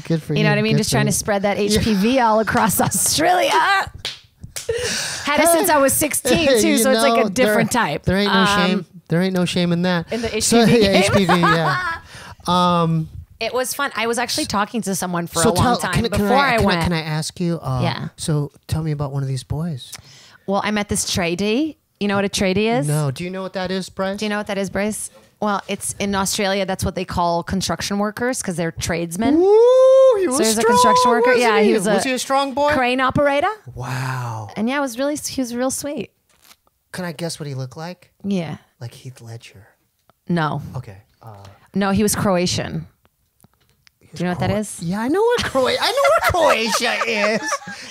[SPEAKER 2] Good for you.
[SPEAKER 1] You know what I mean?
[SPEAKER 2] Good
[SPEAKER 1] Just
[SPEAKER 2] for
[SPEAKER 1] trying
[SPEAKER 2] you.
[SPEAKER 1] to spread that HPV all across Australia. Had it since I was 16 too,
[SPEAKER 2] You
[SPEAKER 1] so it's like
[SPEAKER 2] know,
[SPEAKER 1] a different type.
[SPEAKER 2] There ain't no shame. There ain't no shame in that.
[SPEAKER 1] In the
[SPEAKER 2] So,
[SPEAKER 1] HPV
[SPEAKER 2] yeah,
[SPEAKER 1] game.
[SPEAKER 2] HPV, yeah.
[SPEAKER 1] It was fun. I was actually talking to someone for
[SPEAKER 2] So
[SPEAKER 1] a long time before I went.
[SPEAKER 2] Can I ask you?
[SPEAKER 1] Yeah.
[SPEAKER 2] So tell me about one of these boys.
[SPEAKER 1] Well, I met this tradie. You know what a tradie is?
[SPEAKER 2] No. Do you know what that is, Bryce?
[SPEAKER 1] Do you know what that is, Bryce? Well, it's in Australia. That's what they call construction workers because they're tradesmen.
[SPEAKER 2] Ooh, he was
[SPEAKER 1] So he was a
[SPEAKER 2] strong,
[SPEAKER 1] construction worker.
[SPEAKER 2] wasn't
[SPEAKER 1] Yeah, he was
[SPEAKER 2] Was he a strong boy?
[SPEAKER 1] crane operator.
[SPEAKER 2] Wow.
[SPEAKER 1] And yeah, he was real sweet.
[SPEAKER 2] Can I guess what he looked like?
[SPEAKER 1] Yeah.
[SPEAKER 2] Like Heath Ledger.
[SPEAKER 1] No.
[SPEAKER 2] Okay.
[SPEAKER 1] No, he was Croatian. Do you know what that is?
[SPEAKER 2] Yeah, I know where Croatia is.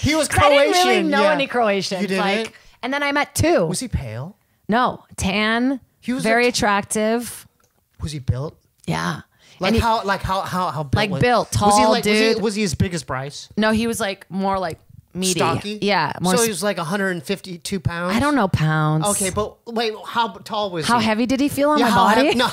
[SPEAKER 2] He was
[SPEAKER 1] 'Cause
[SPEAKER 2] Croatian.
[SPEAKER 1] I didn't really know
[SPEAKER 2] yeah.
[SPEAKER 1] any Croatians.
[SPEAKER 2] You didn't?
[SPEAKER 1] Like, and then I met two.
[SPEAKER 2] Was he pale?
[SPEAKER 1] No, tan.
[SPEAKER 2] He was
[SPEAKER 1] very
[SPEAKER 2] a-
[SPEAKER 1] attractive.
[SPEAKER 2] Was he built?
[SPEAKER 1] Yeah.
[SPEAKER 2] Like
[SPEAKER 1] And he-
[SPEAKER 2] how built?
[SPEAKER 1] Like
[SPEAKER 2] was,
[SPEAKER 1] built,
[SPEAKER 2] was he
[SPEAKER 1] tall
[SPEAKER 2] like,
[SPEAKER 1] dude.
[SPEAKER 2] Was he as big as Bryce?
[SPEAKER 1] No, he was like more like meaty.
[SPEAKER 2] Stocky?
[SPEAKER 1] Yeah. More
[SPEAKER 2] So he was like 152 pounds?
[SPEAKER 1] I don't know pounds.
[SPEAKER 2] Okay, but wait, how tall was he?
[SPEAKER 1] How heavy did he feel on my
[SPEAKER 2] how
[SPEAKER 1] body?
[SPEAKER 2] No.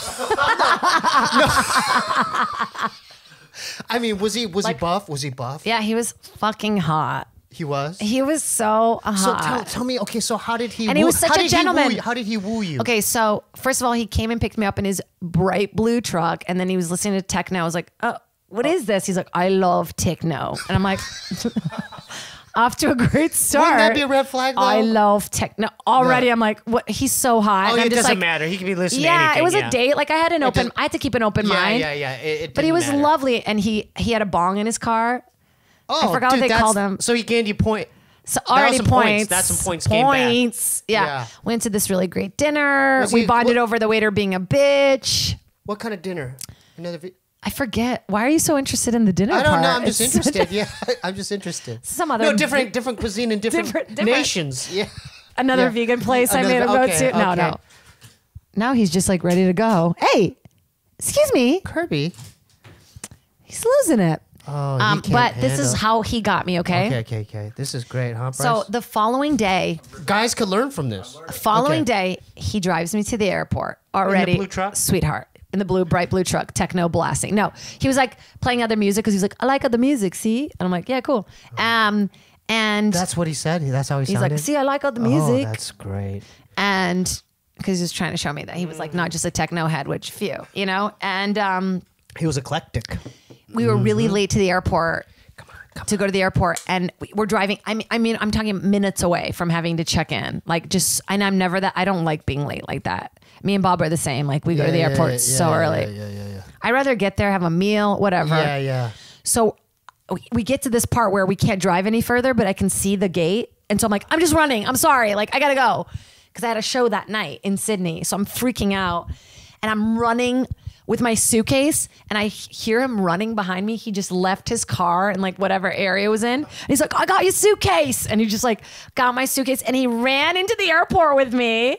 [SPEAKER 2] I mean, was he buff? Was he buff?
[SPEAKER 1] Yeah, he was fucking hot.
[SPEAKER 2] He was?
[SPEAKER 1] He was so hot.
[SPEAKER 2] So tell me, okay, so how did he
[SPEAKER 1] And he was such
[SPEAKER 2] how
[SPEAKER 1] a
[SPEAKER 2] did he woo
[SPEAKER 1] gentleman.
[SPEAKER 2] you? How did he woo you?
[SPEAKER 1] Okay, so first of all, he came and picked me up in his bright blue truck, and then he was listening to techno. I was like, "Oh, what is this?" He's like, "I love techno," and I'm like, "Off to a great start."
[SPEAKER 2] Wouldn't that be a red flag, though?
[SPEAKER 1] I love techno. Already,
[SPEAKER 2] Yeah.
[SPEAKER 1] I'm like, "What?" He's so hot.
[SPEAKER 2] Oh,
[SPEAKER 1] and I'm
[SPEAKER 2] it
[SPEAKER 1] just
[SPEAKER 2] doesn't
[SPEAKER 1] like,
[SPEAKER 2] matter. He could be listening to
[SPEAKER 1] Yeah,
[SPEAKER 2] anything.
[SPEAKER 1] it was
[SPEAKER 2] yeah.
[SPEAKER 1] a date. Like I had an open.
[SPEAKER 2] doesn't-
[SPEAKER 1] I had to keep an open mind.
[SPEAKER 2] Yeah. It
[SPEAKER 1] But he
[SPEAKER 2] didn't
[SPEAKER 1] was
[SPEAKER 2] matter.
[SPEAKER 1] lovely, and he had a bong in his car.
[SPEAKER 2] Oh,
[SPEAKER 1] I forgot what
[SPEAKER 2] dude,
[SPEAKER 1] they
[SPEAKER 2] that's-
[SPEAKER 1] called him.
[SPEAKER 2] So he gained you point.
[SPEAKER 1] So already
[SPEAKER 2] some points.
[SPEAKER 1] points.
[SPEAKER 2] That's some points came back.
[SPEAKER 1] Points. Yeah.
[SPEAKER 2] Yeah.
[SPEAKER 1] Went to this really great dinner.
[SPEAKER 2] Was
[SPEAKER 1] We
[SPEAKER 2] he-
[SPEAKER 1] bonded
[SPEAKER 2] what-
[SPEAKER 1] over the waiter being a bitch.
[SPEAKER 2] What kind of dinner? Another.
[SPEAKER 1] I forget. Why are you so interested in the dinner
[SPEAKER 2] I don't
[SPEAKER 1] part?
[SPEAKER 2] know. I'm just
[SPEAKER 1] It's such
[SPEAKER 2] interested. Yeah, I'm just interested.
[SPEAKER 1] Some other
[SPEAKER 2] no different cuisine in different
[SPEAKER 1] different-
[SPEAKER 2] nations. Yeah.
[SPEAKER 1] another
[SPEAKER 2] Yeah.
[SPEAKER 1] vegan place I made him
[SPEAKER 2] Another-
[SPEAKER 1] go
[SPEAKER 2] okay,
[SPEAKER 1] to. No,
[SPEAKER 2] okay.
[SPEAKER 1] no. Now he's just like ready to go. Hey, excuse me.
[SPEAKER 2] Kirby.
[SPEAKER 1] He's losing it.
[SPEAKER 2] Oh,
[SPEAKER 1] But this is how he got me, okay?
[SPEAKER 2] Okay. This is great, huh, Bryce?
[SPEAKER 1] So the following day,
[SPEAKER 2] guys could learn from this.
[SPEAKER 1] Following
[SPEAKER 2] Okay.
[SPEAKER 1] day, he drives me to the airport already.
[SPEAKER 2] blue truck?
[SPEAKER 1] Sweetheart. In the bright blue truck, techno blasting. No, he was like playing other music because he's like, I like other music, see? And I'm like, yeah, cool. And
[SPEAKER 2] That's what he said. That's how he
[SPEAKER 1] he's
[SPEAKER 2] sounded.
[SPEAKER 1] like, see, I like other
[SPEAKER 2] Oh,
[SPEAKER 1] music.
[SPEAKER 2] that's great.
[SPEAKER 1] And because he was trying to show me that he was like not just a techno head, which few, you know? And
[SPEAKER 2] He was eclectic.
[SPEAKER 1] we were really late to the airport. To go to the airport, and we're driving. I mean, I'm talking minutes away from having to check in. Like, and I'm never that. I don't like being late like that. Me and Bob are the same. Like, we go to the airport so early.
[SPEAKER 2] Yeah.
[SPEAKER 1] I'd rather get there, have a meal, whatever.
[SPEAKER 2] Yeah.
[SPEAKER 1] So we get to this part where we can't drive any further, but I can see the gate, and so I'm like, I'm just running. I'm sorry. Like, I gotta go because I had a show that night in Sydney. So I'm freaking out, and I'm running with my suitcase, and I hear him running behind me. He just left his car in like whatever area it was in. And he's like, I got your suitcase. And he just like got my suitcase and he ran into the airport with me.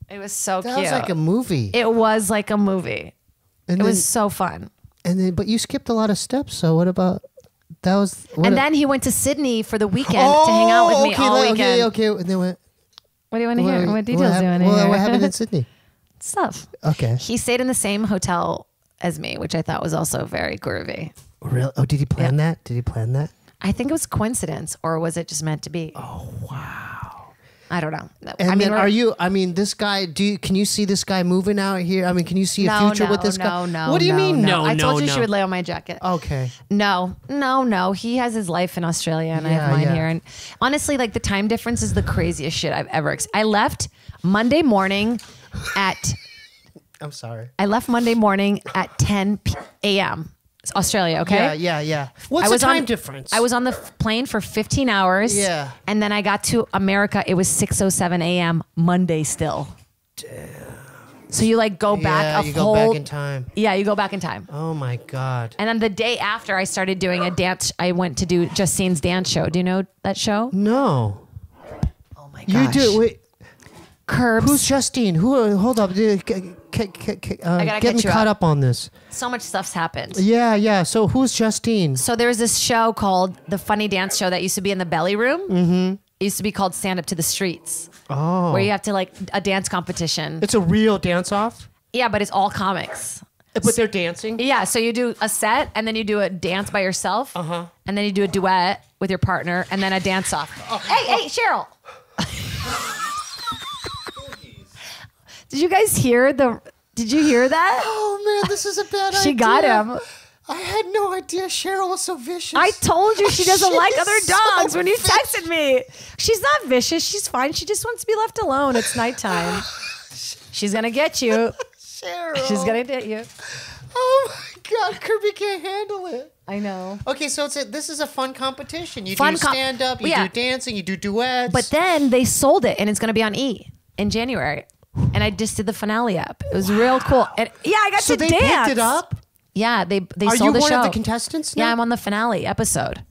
[SPEAKER 1] It was so
[SPEAKER 2] That
[SPEAKER 1] cute.
[SPEAKER 2] was like a movie.
[SPEAKER 1] It was like a movie.
[SPEAKER 2] And
[SPEAKER 1] It was so fun.
[SPEAKER 2] but you skipped a lot of steps. So what about that? Was
[SPEAKER 1] And then he went to Sydney for the weekend to hang out with me all weekend.
[SPEAKER 2] Okay. And then what
[SPEAKER 1] What do you want to hear? What details do you want to hear?
[SPEAKER 2] What happened in Sydney?
[SPEAKER 1] Stuff.
[SPEAKER 2] Okay.
[SPEAKER 1] He stayed in the same hotel as me, which I thought was also very groovy.
[SPEAKER 2] Really? Oh, did he plan that? Did he plan that?
[SPEAKER 1] I think it was coincidence, or was it just meant to be? Oh wow! I don't know.
[SPEAKER 2] And
[SPEAKER 1] I mean,
[SPEAKER 2] then are you? I mean, this guy. Can you see this guy moving out here? I mean, can you see a future with this guy?
[SPEAKER 1] No.
[SPEAKER 2] What do you mean? No.
[SPEAKER 1] I told you
[SPEAKER 2] no.
[SPEAKER 1] she would lay on my jacket.
[SPEAKER 2] Okay.
[SPEAKER 1] No. He has his life in Australia, and I have
[SPEAKER 2] Yeah,
[SPEAKER 1] mine
[SPEAKER 2] yeah.
[SPEAKER 1] here. And honestly, like the time difference is the craziest shit I've ever. I left Monday morning at.
[SPEAKER 2] I'm sorry.
[SPEAKER 1] I left Monday morning at 10 a.m. It's Australia, okay?
[SPEAKER 2] Yeah. What's
[SPEAKER 1] I
[SPEAKER 2] the
[SPEAKER 1] was
[SPEAKER 2] time
[SPEAKER 1] on,
[SPEAKER 2] difference?
[SPEAKER 1] I was on the plane for 15 hours.
[SPEAKER 2] Yeah.
[SPEAKER 1] And then I got to America. It was 6:07 a.m. Monday still. Damn. So you like go back
[SPEAKER 2] Yeah,
[SPEAKER 1] a
[SPEAKER 2] you
[SPEAKER 1] whole.
[SPEAKER 2] go back in time.
[SPEAKER 1] Yeah, you go back in time.
[SPEAKER 2] Oh my God.
[SPEAKER 1] And then the day after, I started doing a dance. I went to do Justine's dance show. Do you know that show?
[SPEAKER 2] No.
[SPEAKER 1] Oh my
[SPEAKER 2] You do. Wait.
[SPEAKER 1] Curbs.
[SPEAKER 2] Who's Justine? Who? Hold up. Get
[SPEAKER 1] get
[SPEAKER 2] me
[SPEAKER 1] you
[SPEAKER 2] caught
[SPEAKER 1] up.
[SPEAKER 2] up on this.
[SPEAKER 1] So much stuff's happened.
[SPEAKER 2] Yeah. So who's Justine?
[SPEAKER 1] So there was this show called The Funny Dance Show that used to be in the Belly Room. Mm-hmm. It used to be called Stand Up to the Streets.
[SPEAKER 2] Oh.
[SPEAKER 1] Where you have to like a dance competition.
[SPEAKER 2] It's a real dance off.
[SPEAKER 1] Yeah, but it's all comics.
[SPEAKER 2] But they're dancing.
[SPEAKER 1] Yeah, so you do a set and then you do a dance by yourself. And then you do a duet with your partner and then a dance off. Hey, Cheryl. Did you guys hear Did you hear that?
[SPEAKER 2] Oh man, this is a bad idea.
[SPEAKER 1] She got him.
[SPEAKER 2] I had no idea Cheryl was so vicious.
[SPEAKER 1] I told you she doesn't like
[SPEAKER 2] is
[SPEAKER 1] other
[SPEAKER 2] so
[SPEAKER 1] dogs when you
[SPEAKER 2] vicious.
[SPEAKER 1] texted me. She's not vicious. She's fine. She just wants to be left alone. It's nighttime. She's going to get you.
[SPEAKER 2] Cheryl.
[SPEAKER 1] She's going to get you.
[SPEAKER 2] Oh my God, Kirby can't handle it.
[SPEAKER 1] I know.
[SPEAKER 2] Okay, so this is a fun competition. You
[SPEAKER 1] Fun
[SPEAKER 2] do stand up, you
[SPEAKER 1] yeah.
[SPEAKER 2] do dancing, you do duets.
[SPEAKER 1] But then they sold it and it's going to be on E in January. And I just did the finale up. It was real cool. And yeah, I got
[SPEAKER 2] so
[SPEAKER 1] to
[SPEAKER 2] they
[SPEAKER 1] dance.
[SPEAKER 2] picked it up.
[SPEAKER 1] Yeah, they
[SPEAKER 2] Are
[SPEAKER 1] sold
[SPEAKER 2] you
[SPEAKER 1] the
[SPEAKER 2] one
[SPEAKER 1] show.
[SPEAKER 2] of the contestants now?
[SPEAKER 1] Yeah, I'm on the finale episode.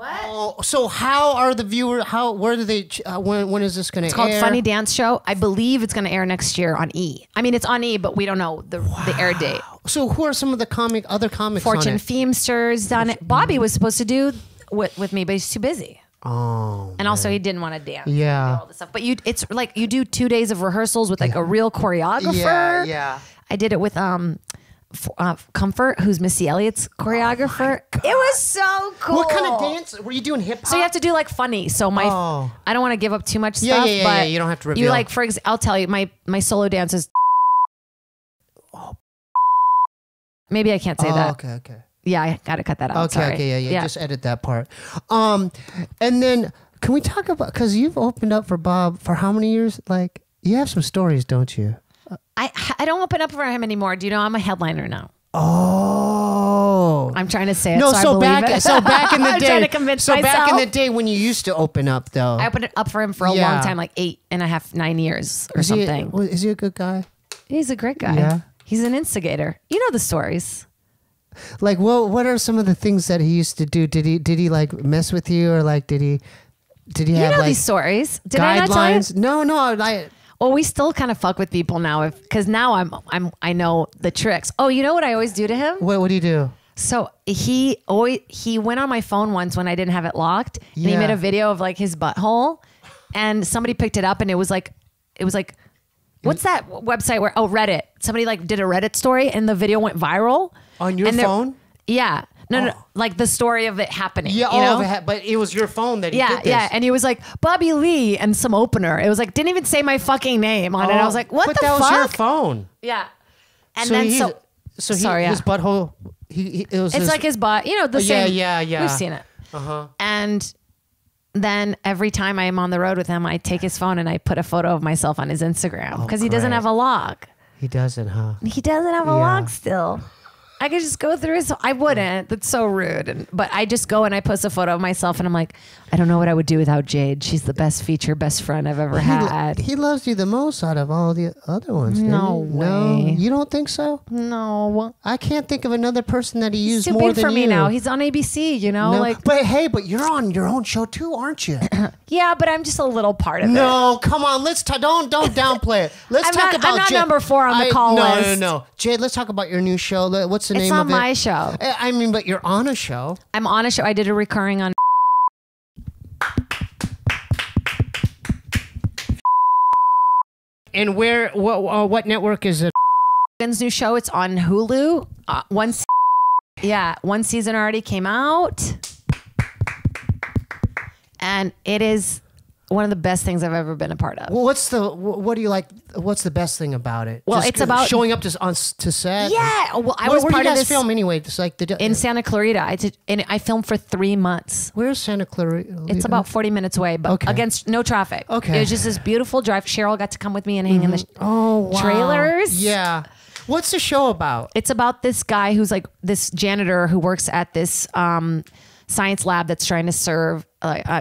[SPEAKER 2] Oh, so how are the viewers? Where do they? When is this going to air?
[SPEAKER 1] It's called Funny Dance Show. I believe it's going to air next year on E. I mean, it's on E, but we don't know the air date.
[SPEAKER 2] So who are some of the other comics
[SPEAKER 1] Fortune
[SPEAKER 2] on it?
[SPEAKER 1] Feimster's done it. Bobby was supposed to do with me, but he's too busy.
[SPEAKER 2] Oh,
[SPEAKER 1] And also he didn't want to dance.
[SPEAKER 2] Yeah.
[SPEAKER 1] And do all this stuff. But it's like you do 2 days of rehearsals with like a real choreographer.
[SPEAKER 2] Yeah.
[SPEAKER 1] I did it with Comfort, who's Missy Elliott's choreographer. It was so cool.
[SPEAKER 2] What kind of dance were you doing? Hip hop.
[SPEAKER 1] So you have to do like funny. So I don't want to give up too much
[SPEAKER 2] Yeah,
[SPEAKER 1] stuff.
[SPEAKER 2] yeah,
[SPEAKER 1] but
[SPEAKER 2] yeah, you don't have to
[SPEAKER 1] You
[SPEAKER 2] reveal.
[SPEAKER 1] like, for example, I'll tell you, my solo dance is. Maybe I can't say that.
[SPEAKER 2] Okay.
[SPEAKER 1] Yeah, I gotta cut that out.
[SPEAKER 2] Okay,
[SPEAKER 1] Sorry.
[SPEAKER 2] okay, yeah. Just edit that part. And then can we talk about, because you've opened up for Bob for how many years? Like, you have some stories, don't you?
[SPEAKER 1] I don't open up for him anymore. Do you know I'm a headliner now?
[SPEAKER 2] Oh.
[SPEAKER 1] I'm trying to say it.
[SPEAKER 2] No,
[SPEAKER 1] so I
[SPEAKER 2] so
[SPEAKER 1] believe
[SPEAKER 2] back in the
[SPEAKER 1] I'm
[SPEAKER 2] day.
[SPEAKER 1] trying to convince
[SPEAKER 2] so back in
[SPEAKER 1] myself.
[SPEAKER 2] the day when you used to open up, though.
[SPEAKER 1] I opened it up for him for a
[SPEAKER 2] Yeah.
[SPEAKER 1] long time, like 8.5, 9 years or
[SPEAKER 2] Is he-
[SPEAKER 1] something.
[SPEAKER 2] Is he a good guy?
[SPEAKER 1] He's a great guy.
[SPEAKER 2] Yeah.
[SPEAKER 1] He's an instigator. You know the stories.
[SPEAKER 2] Like, what are some of the things that he used to do? Did he like mess with you, or like did he
[SPEAKER 1] You
[SPEAKER 2] have
[SPEAKER 1] know
[SPEAKER 2] like
[SPEAKER 1] these stories. Did I not tell you?
[SPEAKER 2] guidelines? No.
[SPEAKER 1] Well, we still kind of fuck with people now, because now I know the tricks. Oh, you know what I always do to him?
[SPEAKER 2] What do you do?
[SPEAKER 1] So he went on my phone once when I didn't have it locked, and he
[SPEAKER 2] Yeah.
[SPEAKER 1] made a video of like his butthole, and somebody picked it up, and it was like, what's that website where? Oh, Reddit. Somebody like did a Reddit story, and the video went viral
[SPEAKER 2] On your
[SPEAKER 1] And there-
[SPEAKER 2] phone?
[SPEAKER 1] Yeah, no, like the story of it happening.
[SPEAKER 2] Yeah,
[SPEAKER 1] you know?
[SPEAKER 2] but it was your phone that he
[SPEAKER 1] Yeah,
[SPEAKER 2] did this.
[SPEAKER 1] yeah, and he was like Bobby Lee and some opener. It was like didn't even say my fucking name on it. I was like, what
[SPEAKER 2] but
[SPEAKER 1] the
[SPEAKER 2] that
[SPEAKER 1] fuck?
[SPEAKER 2] was your phone.
[SPEAKER 1] Yeah, and
[SPEAKER 2] So
[SPEAKER 1] then
[SPEAKER 2] he-
[SPEAKER 1] so
[SPEAKER 2] So he,
[SPEAKER 1] sorry, yeah.
[SPEAKER 2] his butthole. It was.
[SPEAKER 1] It's like his butt, you know, the
[SPEAKER 2] yeah,
[SPEAKER 1] same.
[SPEAKER 2] yeah.
[SPEAKER 1] We've seen it.
[SPEAKER 2] Uh-huh.
[SPEAKER 1] And then every time I am on the road with him, I take his phone and I put a photo of myself on his Instagram because he doesn't
[SPEAKER 2] great.
[SPEAKER 1] have a lock.
[SPEAKER 2] He doesn't, huh?
[SPEAKER 1] He doesn't have a
[SPEAKER 2] Yeah.
[SPEAKER 1] lock still. I could just go through his. I wouldn't. That's so rude. But I just go and I post a photo of myself and I'm like, I don't know what I would do without Jade. She's the best best friend I've ever had.
[SPEAKER 2] He loves you the most out of all the other ones. didn't
[SPEAKER 1] No
[SPEAKER 2] he? No,
[SPEAKER 1] way.
[SPEAKER 2] you don't think so?
[SPEAKER 1] No.
[SPEAKER 2] I can't think of another person that he
[SPEAKER 1] He's
[SPEAKER 2] used
[SPEAKER 1] too
[SPEAKER 2] more
[SPEAKER 1] big
[SPEAKER 2] than
[SPEAKER 1] for me
[SPEAKER 2] you.
[SPEAKER 1] now. He's on ABC, you know?
[SPEAKER 2] No,
[SPEAKER 1] Like,
[SPEAKER 2] but you're on your own show too, aren't you?
[SPEAKER 1] yeah, but I'm just a little part of it.
[SPEAKER 2] No, come on. Let's don't downplay it. Let's
[SPEAKER 1] I'm
[SPEAKER 2] talk
[SPEAKER 1] not-
[SPEAKER 2] about.
[SPEAKER 1] I'm not
[SPEAKER 2] Jade.
[SPEAKER 1] number 4 on the call
[SPEAKER 2] no,
[SPEAKER 1] list.
[SPEAKER 2] No. Jade, let's talk about your new show. What's the
[SPEAKER 1] It's
[SPEAKER 2] name
[SPEAKER 1] not
[SPEAKER 2] of it?
[SPEAKER 1] my show.
[SPEAKER 2] I mean, but you're on a show.
[SPEAKER 1] I'm on a show. I did a recurring on.
[SPEAKER 2] And what network is it?
[SPEAKER 1] His new show. It's on Hulu. One season already came out, and it is one of the best things I've ever been a part of.
[SPEAKER 2] Well, what do you like? What's the best thing about it?
[SPEAKER 1] Well,
[SPEAKER 2] Just
[SPEAKER 1] it's about-
[SPEAKER 2] showing up to set.
[SPEAKER 1] Yeah, well, I
[SPEAKER 2] Where
[SPEAKER 1] was
[SPEAKER 2] do
[SPEAKER 1] part
[SPEAKER 2] you
[SPEAKER 1] of
[SPEAKER 2] guys
[SPEAKER 1] this
[SPEAKER 2] film anyway? It's like
[SPEAKER 1] in Santa Clarita. I filmed for 3 months.
[SPEAKER 2] Where's Santa Clarita?
[SPEAKER 1] It's about 40 minutes away, but
[SPEAKER 2] Okay.
[SPEAKER 1] against no traffic.
[SPEAKER 2] Okay.
[SPEAKER 1] It was just this beautiful drive. Cheryl got to come with me and hang in the
[SPEAKER 2] Oh, wow.
[SPEAKER 1] trailers.
[SPEAKER 2] Yeah. What's the show about?
[SPEAKER 1] It's about this guy who's like this janitor who works at this science lab that's trying to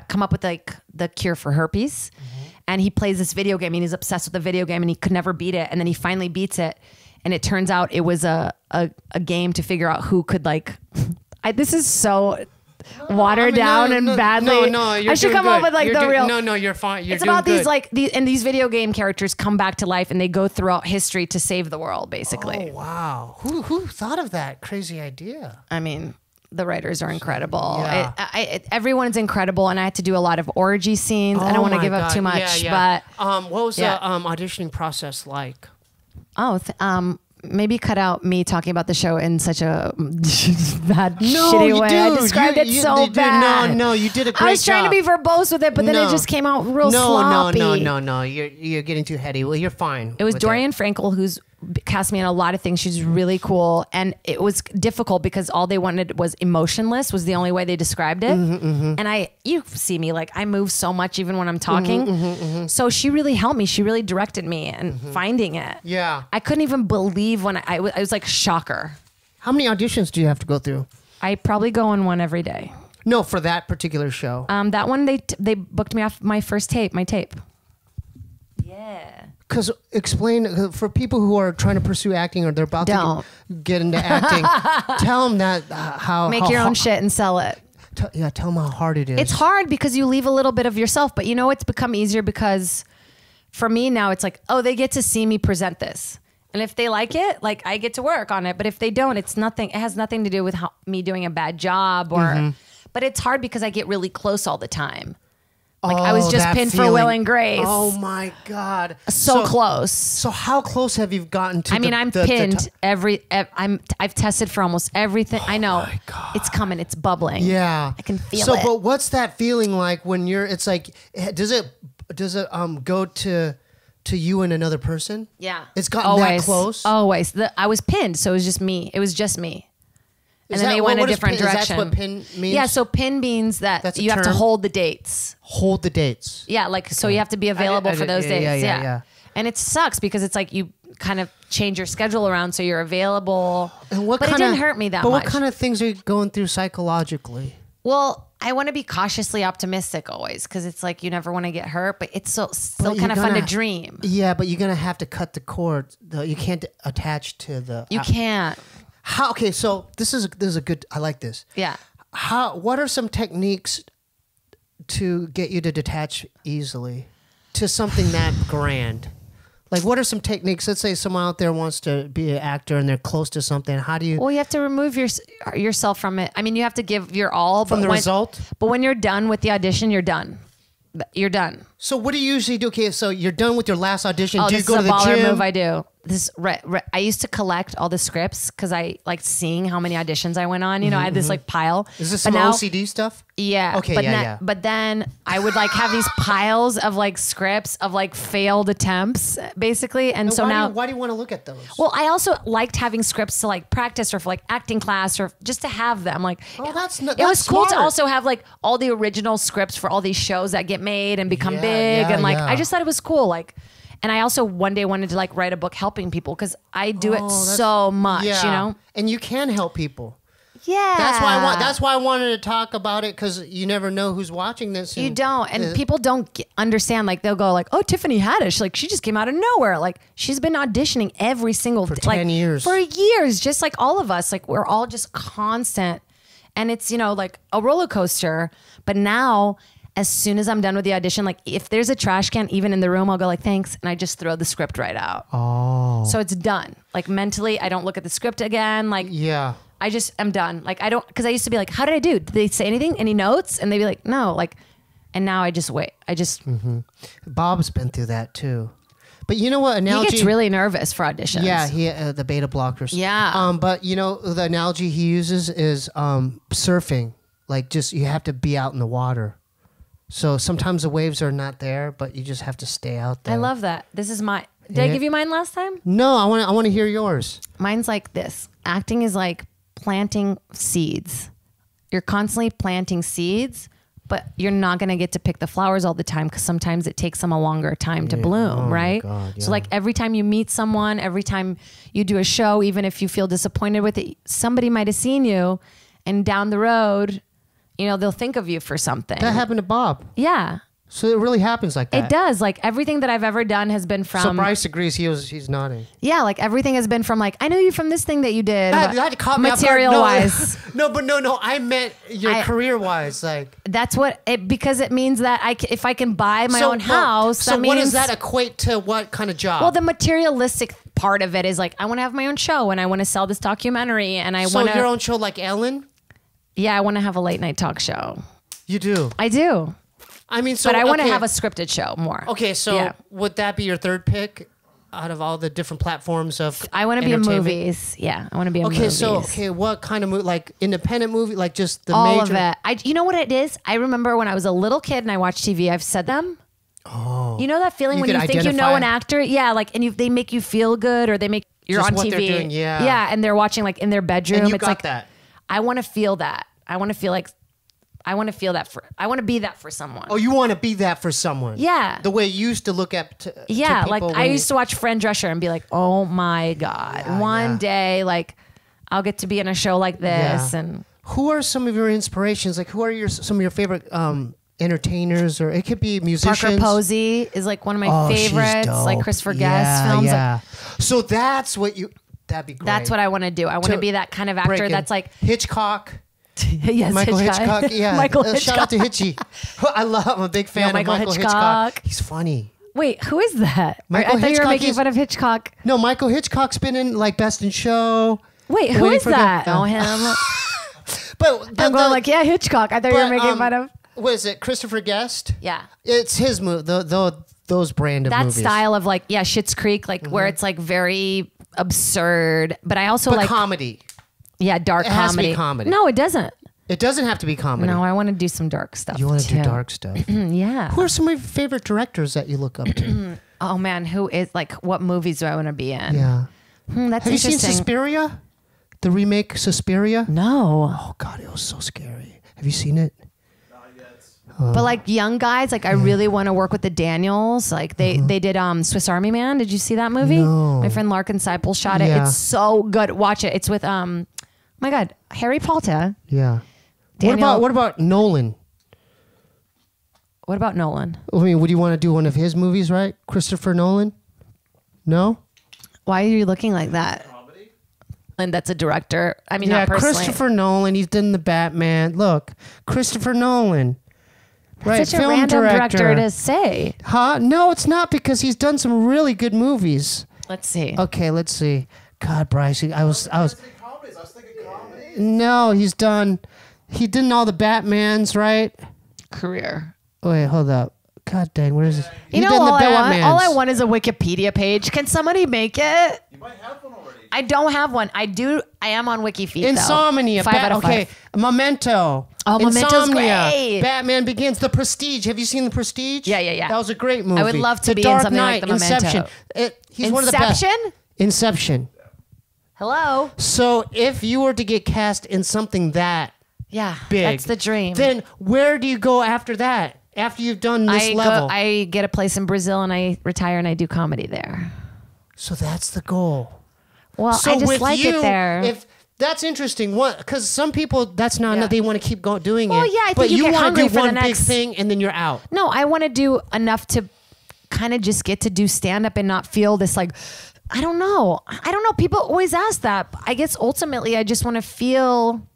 [SPEAKER 1] come up with like the cure for herpes. And he plays this video game and he's obsessed with the video game and he could never beat it. And then he finally beats it. And it turns out it was a game to figure out who could like, this is so watered down and badly.
[SPEAKER 2] No, you're
[SPEAKER 1] I should
[SPEAKER 2] doing
[SPEAKER 1] come up
[SPEAKER 2] good.
[SPEAKER 1] with like
[SPEAKER 2] You're
[SPEAKER 1] the
[SPEAKER 2] doing-
[SPEAKER 1] real.
[SPEAKER 2] No, you're fine. You're
[SPEAKER 1] It's
[SPEAKER 2] doing
[SPEAKER 1] about
[SPEAKER 2] good.
[SPEAKER 1] these video game characters come back to life and they go throughout history to save the world, basically.
[SPEAKER 2] Oh, wow. Who thought of that crazy idea?
[SPEAKER 1] I mean, the writers are incredible.
[SPEAKER 2] Yeah.
[SPEAKER 1] Everyone's incredible, and I had to do a lot of orgy scenes. I don't want to give up too much, but
[SPEAKER 2] what was
[SPEAKER 1] yeah.
[SPEAKER 2] the auditioning process like?
[SPEAKER 1] maybe cut out me talking about the show in such a bad, shitty way. I described it so bad.
[SPEAKER 2] No, you did a great job.
[SPEAKER 1] I was trying to be verbose with it, but then it just came out real sloppy.
[SPEAKER 2] No. You're getting too heady. Well, you're fine.
[SPEAKER 1] It was
[SPEAKER 2] with
[SPEAKER 1] Dorian Frankel, who's cast me in a lot of things. She's really cool. And it was difficult because all they wanted was emotionless was the only way they described it. And you see me, like I move so much even when I'm talking. So she really helped me. She really directed me in finding it.
[SPEAKER 2] Yeah.
[SPEAKER 1] I couldn't even believe when I was like shocker.
[SPEAKER 2] How many auditions do you have to go through?
[SPEAKER 1] I probably go on one every day.
[SPEAKER 2] No, for that particular show.
[SPEAKER 1] That one, they booked me off my first tape, my tape. Yeah.
[SPEAKER 2] Because explain for people who are trying to pursue acting or they're about to get into acting, tell them that how
[SPEAKER 1] make your own shit and sell it.
[SPEAKER 2] Tell them how hard it is.
[SPEAKER 1] It's hard because you leave a little bit of yourself, but you know it's become easier because for me now it's like, oh, they get to see me present this. And if they like it, like I get to work on it. But if they don't, it's nothing. It has nothing to do with me doing a bad job or. But it's hard because I get really close all the time. Like I was just pinned for Will and Grace.
[SPEAKER 2] Oh my God.
[SPEAKER 1] So close.
[SPEAKER 2] So how close have you gotten to?
[SPEAKER 1] I mean, I'm pinned I've tested for almost everything. I know
[SPEAKER 2] my God.
[SPEAKER 1] it's coming. It's bubbling.
[SPEAKER 2] Yeah.
[SPEAKER 1] I can feel it.
[SPEAKER 2] So, but what's that feeling like when you're? It's like, does it go to you and another person?
[SPEAKER 1] Yeah.
[SPEAKER 2] It's gotten that close.
[SPEAKER 1] Always. I was pinned, so it was just me. It was just me. And then they went a different direction.
[SPEAKER 2] That's what pin means?
[SPEAKER 1] Yeah, so pin means that you have to hold the dates.
[SPEAKER 2] Hold the dates.
[SPEAKER 1] Yeah, like so you have to be available for those days.
[SPEAKER 2] Yeah.
[SPEAKER 1] And it sucks because it's like you kind of change your schedule around so you're available.
[SPEAKER 2] And
[SPEAKER 1] but it didn't hurt me that much.
[SPEAKER 2] But what kind of things are you going through psychologically?
[SPEAKER 1] Well, I want to be cautiously optimistic always because it's like you never want to get hurt, but it's still kind of fun to dream.
[SPEAKER 2] Yeah, but you're going to have to cut the cord. You can't attach to the...
[SPEAKER 1] You can't.
[SPEAKER 2] How? Okay, so this is a good. I like this.
[SPEAKER 1] Yeah.
[SPEAKER 2] What are some techniques to get you to detach easily to something that grand? Like, what are some techniques? Let's say someone out there wants to be an actor and they're close to something. How do you?
[SPEAKER 1] Well, you have to remove yourself from it. I mean, you have to give your all
[SPEAKER 2] from the result.
[SPEAKER 1] But when you're done with the audition, you're done. You're done.
[SPEAKER 2] So what do you usually do? Okay, so you're done with your last audition. Do you
[SPEAKER 1] this
[SPEAKER 2] go
[SPEAKER 1] is
[SPEAKER 2] to
[SPEAKER 1] a
[SPEAKER 2] the
[SPEAKER 1] baller
[SPEAKER 2] gym?
[SPEAKER 1] move I do. I used to collect all the scripts because I liked seeing how many auditions I went on. You know, I had this like pile.
[SPEAKER 2] Is this some OCD stuff?
[SPEAKER 1] Yeah.
[SPEAKER 2] Okay.
[SPEAKER 1] But But then I would like have these piles of like scripts of like failed attempts, basically. And so
[SPEAKER 2] why do you want to look at those?
[SPEAKER 1] Well, I also liked having scripts to like practice or for like acting class or just to have them. Like,
[SPEAKER 2] it
[SPEAKER 1] was cool to
[SPEAKER 2] smart.
[SPEAKER 1] also have like all the original scripts for all these shows that get made and become big. And like, I just thought it was cool. Like, and I also one day wanted to like write a book helping people because I do it so much, you know?
[SPEAKER 2] And you can help people.
[SPEAKER 1] Yeah.
[SPEAKER 2] That's why I wanted to talk about it because you never know who's watching this.
[SPEAKER 1] You don't. And people don't understand. Like they'll go like, oh, Tiffany Haddish, like she just came out of nowhere. Like she's been auditioning every single
[SPEAKER 2] for 10 years.
[SPEAKER 1] For years, just like all of us. Like we're all just constant. And it's, you know, like a roller coaster. But now, as soon as I'm done with the audition, like if there's a trash can even in the room, I'll go like, thanks. And I just throw the script right out.
[SPEAKER 2] Oh.
[SPEAKER 1] So it's done. Like mentally, I don't look at the script again. Like,
[SPEAKER 2] yeah.
[SPEAKER 1] I just am done. Like I don't, because I used to be like, how did I do? Did they say anything? Any notes? And they'd be like, no. Like, and now I just wait. I just.
[SPEAKER 2] Bob's been through that too. But you know what analogy?
[SPEAKER 1] He gets really nervous for auditions.
[SPEAKER 2] Yeah, the beta blockers.
[SPEAKER 1] Yeah.
[SPEAKER 2] But you know the analogy he uses is surfing. Like just you have to be out in the water. So sometimes the waves are not there, but you just have to stay out there.
[SPEAKER 1] I love that. This is my. Did I give you mine last time?
[SPEAKER 2] No, I want to hear yours.
[SPEAKER 1] Mine's like this. Acting is like planting seeds. You're constantly planting seeds, but you're not going to get to pick the flowers all the time because sometimes it takes them a longer time to bloom, right?
[SPEAKER 2] God, yeah.
[SPEAKER 1] So like every time you meet someone, every time you do a show, even if you feel disappointed with it, somebody might have seen you and down the road, you know, they'll think of you for something.
[SPEAKER 2] That happened to Bob.
[SPEAKER 1] Yeah.
[SPEAKER 2] So it really happens like that.
[SPEAKER 1] It does. Like everything that I've ever done has been from.
[SPEAKER 2] So Bryce agrees. He's nodding.
[SPEAKER 1] Yeah, like everything has been from like I know you from this thing that you did.
[SPEAKER 2] That caught me off guard.
[SPEAKER 1] Material wise.
[SPEAKER 2] No, I meant your career wise. Like
[SPEAKER 1] that's what it because it means that if I can buy my own house.
[SPEAKER 2] So
[SPEAKER 1] that means,
[SPEAKER 2] what does that equate to? What kind of job?
[SPEAKER 1] Well, the materialistic part of it is like I want to have my own show and I want to sell this documentary and I want
[SPEAKER 2] your own show like Ellen.
[SPEAKER 1] Yeah, I want to have a late night talk show.
[SPEAKER 2] You do.
[SPEAKER 1] I do.
[SPEAKER 2] I mean, so
[SPEAKER 1] but I want to have a scripted show more.
[SPEAKER 2] Okay, so would that be your third pick out of all the different platforms of?
[SPEAKER 1] I want to be in movies. Yeah, I want to be in movies.
[SPEAKER 2] Okay, what kind of movie? Like independent movie, like just the
[SPEAKER 1] all
[SPEAKER 2] major.
[SPEAKER 1] of it. You know what it is? I remember when I was a little kid and I watched TV. I've said them.
[SPEAKER 2] Oh.
[SPEAKER 1] You know that feeling
[SPEAKER 2] You
[SPEAKER 1] when you
[SPEAKER 2] could
[SPEAKER 1] think you know
[SPEAKER 2] identify?
[SPEAKER 1] an actor? Yeah, like, and they make you feel good, or they make you're
[SPEAKER 2] Just
[SPEAKER 1] on
[SPEAKER 2] what
[SPEAKER 1] TV.
[SPEAKER 2] they're doing, yeah.
[SPEAKER 1] Yeah, and they're watching like in their bedroom.
[SPEAKER 2] And you
[SPEAKER 1] it's
[SPEAKER 2] got
[SPEAKER 1] like
[SPEAKER 2] that.
[SPEAKER 1] I want to feel that. I want to feel like I want to feel that for. I want to be that for someone.
[SPEAKER 2] Oh, you want to be that for someone?
[SPEAKER 1] Yeah.
[SPEAKER 2] The way you used to look up to
[SPEAKER 1] Yeah,
[SPEAKER 2] to
[SPEAKER 1] like
[SPEAKER 2] people
[SPEAKER 1] I
[SPEAKER 2] when
[SPEAKER 1] used to watch Fran Drescher and be like, oh my God, one
[SPEAKER 2] yeah.
[SPEAKER 1] day, like I'll get to be in a show like this.
[SPEAKER 2] Yeah.
[SPEAKER 1] And
[SPEAKER 2] Who are some of your inspirations? Like, who are some of your favorite entertainers, or it could be musicians?
[SPEAKER 1] Parker Posey is like one of my
[SPEAKER 2] Oh, she's
[SPEAKER 1] favorites, like
[SPEAKER 2] dope.
[SPEAKER 1] Christopher Guest films. Like,
[SPEAKER 2] Yeah. So that's what you. That'd be great.
[SPEAKER 1] that's what I want to do. I want to be that kind of actor
[SPEAKER 2] break in.
[SPEAKER 1] that's like,
[SPEAKER 2] Hitchcock.
[SPEAKER 1] yes,
[SPEAKER 2] Michael Hitchcock. Yeah.
[SPEAKER 1] Michael
[SPEAKER 2] Shout out to Hitchy. I'm a big fan of
[SPEAKER 1] Michael
[SPEAKER 2] Michael
[SPEAKER 1] Hitchcock.
[SPEAKER 2] He's funny.
[SPEAKER 1] Wait, who is that?
[SPEAKER 2] Michael
[SPEAKER 1] I thought you were
[SPEAKER 2] Hitchcock
[SPEAKER 1] making
[SPEAKER 2] is-
[SPEAKER 1] fun of Hitchcock.
[SPEAKER 2] No, Michael Hitchcock's been in like Best in Show.
[SPEAKER 1] Wait, who
[SPEAKER 2] Waiting
[SPEAKER 1] is
[SPEAKER 2] for the-
[SPEAKER 1] that? Oh, him.
[SPEAKER 2] But
[SPEAKER 1] I'm going like, yeah, Hitchcock. I thought you were making fun of.
[SPEAKER 2] What is it? Christopher Guest.
[SPEAKER 1] Yeah.
[SPEAKER 2] It's his movie. Those brand of
[SPEAKER 1] That
[SPEAKER 2] movies.
[SPEAKER 1] style of like, yeah, Schitt's Creek, like where it's like very absurd, but I also
[SPEAKER 2] But
[SPEAKER 1] like,
[SPEAKER 2] comedy.
[SPEAKER 1] yeah, dark
[SPEAKER 2] It has to
[SPEAKER 1] comedy.
[SPEAKER 2] be comedy.
[SPEAKER 1] No, it doesn't.
[SPEAKER 2] It doesn't have to be comedy.
[SPEAKER 1] No, I want to do some dark stuff.
[SPEAKER 2] You want to do
[SPEAKER 1] too.
[SPEAKER 2] dark stuff.
[SPEAKER 1] Yeah.
[SPEAKER 2] Who are some of your favorite directors that you look up to?
[SPEAKER 1] Oh man, who is like? What movies do I want to be in?
[SPEAKER 2] Yeah.
[SPEAKER 1] That's
[SPEAKER 2] Have you seen
[SPEAKER 1] interesting.
[SPEAKER 2] Suspiria? The remake Suspiria?
[SPEAKER 1] No,
[SPEAKER 2] Oh God, it was so scary. Have you seen it?
[SPEAKER 3] Not yet.
[SPEAKER 1] but like young guys, like I really want to work with the Daniels. Like they did Swiss Army Man. Did you see that movie?
[SPEAKER 2] No.
[SPEAKER 1] My friend Larkin Seipel shot it.
[SPEAKER 2] Yeah.
[SPEAKER 1] It's so good. Watch it. It's with oh my God, Harry Potter.
[SPEAKER 2] Yeah.
[SPEAKER 1] Daniel-
[SPEAKER 2] What about Nolan?
[SPEAKER 1] What about Nolan?
[SPEAKER 2] I mean, would you want to do one of his movies, right? Christopher Nolan? No?
[SPEAKER 1] Why are you looking like that?
[SPEAKER 3] Comedy?
[SPEAKER 1] And that's a director. I mean,
[SPEAKER 2] Yeah,
[SPEAKER 1] not personally.
[SPEAKER 2] Christopher Nolan. He's done the Batman. Look, Christopher Nolan. Right,
[SPEAKER 1] Such a
[SPEAKER 2] film
[SPEAKER 1] random
[SPEAKER 2] director.
[SPEAKER 1] director to say.
[SPEAKER 2] Huh? No, it's not, because he's done some really good movies.
[SPEAKER 1] Let's see.
[SPEAKER 2] Okay, let's see. God, Bryce, I was.
[SPEAKER 3] Think comedies. I was thinking comedy.
[SPEAKER 2] No, he did all the Batmans, right?
[SPEAKER 1] Career.
[SPEAKER 2] Wait, hold up. God dang, where is this?
[SPEAKER 1] You know, all I want is a Wikipedia page. Can somebody make it?
[SPEAKER 3] You might have one already.
[SPEAKER 1] I don't have one. I am on WikiFeed.
[SPEAKER 2] Insomnia.
[SPEAKER 1] Though. 5 out of 5.
[SPEAKER 2] Okay, Memento.
[SPEAKER 1] Oh, Memento's
[SPEAKER 2] Insomnia.
[SPEAKER 1] great.
[SPEAKER 2] Batman Begins. The Prestige. Have you seen The Prestige?
[SPEAKER 1] Yeah.
[SPEAKER 2] That was a great movie.
[SPEAKER 1] I would love to
[SPEAKER 2] The
[SPEAKER 1] be in
[SPEAKER 2] Dark
[SPEAKER 1] something
[SPEAKER 2] Knight,
[SPEAKER 1] like The Memento.
[SPEAKER 2] Inception. He's one of the best.
[SPEAKER 1] Inception?
[SPEAKER 2] Inception.
[SPEAKER 1] Hello.
[SPEAKER 2] So if you were to get cast in something that
[SPEAKER 1] Yeah.
[SPEAKER 2] big,
[SPEAKER 1] That's the dream.
[SPEAKER 2] Then where do you go after that? After you've done this level?
[SPEAKER 1] I get a place in Brazil and I retire and I do comedy there.
[SPEAKER 2] So that's the goal.
[SPEAKER 1] Well,
[SPEAKER 2] So
[SPEAKER 1] I just
[SPEAKER 2] with
[SPEAKER 1] like
[SPEAKER 2] you,
[SPEAKER 1] it there.
[SPEAKER 2] If that's interesting, because some people that's not
[SPEAKER 1] Yeah.
[SPEAKER 2] they want to keep doing
[SPEAKER 1] Well,
[SPEAKER 2] it.
[SPEAKER 1] yeah, I think
[SPEAKER 2] but
[SPEAKER 1] you get
[SPEAKER 2] want to
[SPEAKER 1] hungry
[SPEAKER 2] do
[SPEAKER 1] for the
[SPEAKER 2] one big
[SPEAKER 1] next-
[SPEAKER 2] thing and then you're out.
[SPEAKER 1] No, I want to do enough to kind of just get to do stand up and not feel this like, I don't know. People always ask that. I guess ultimately I just want to feel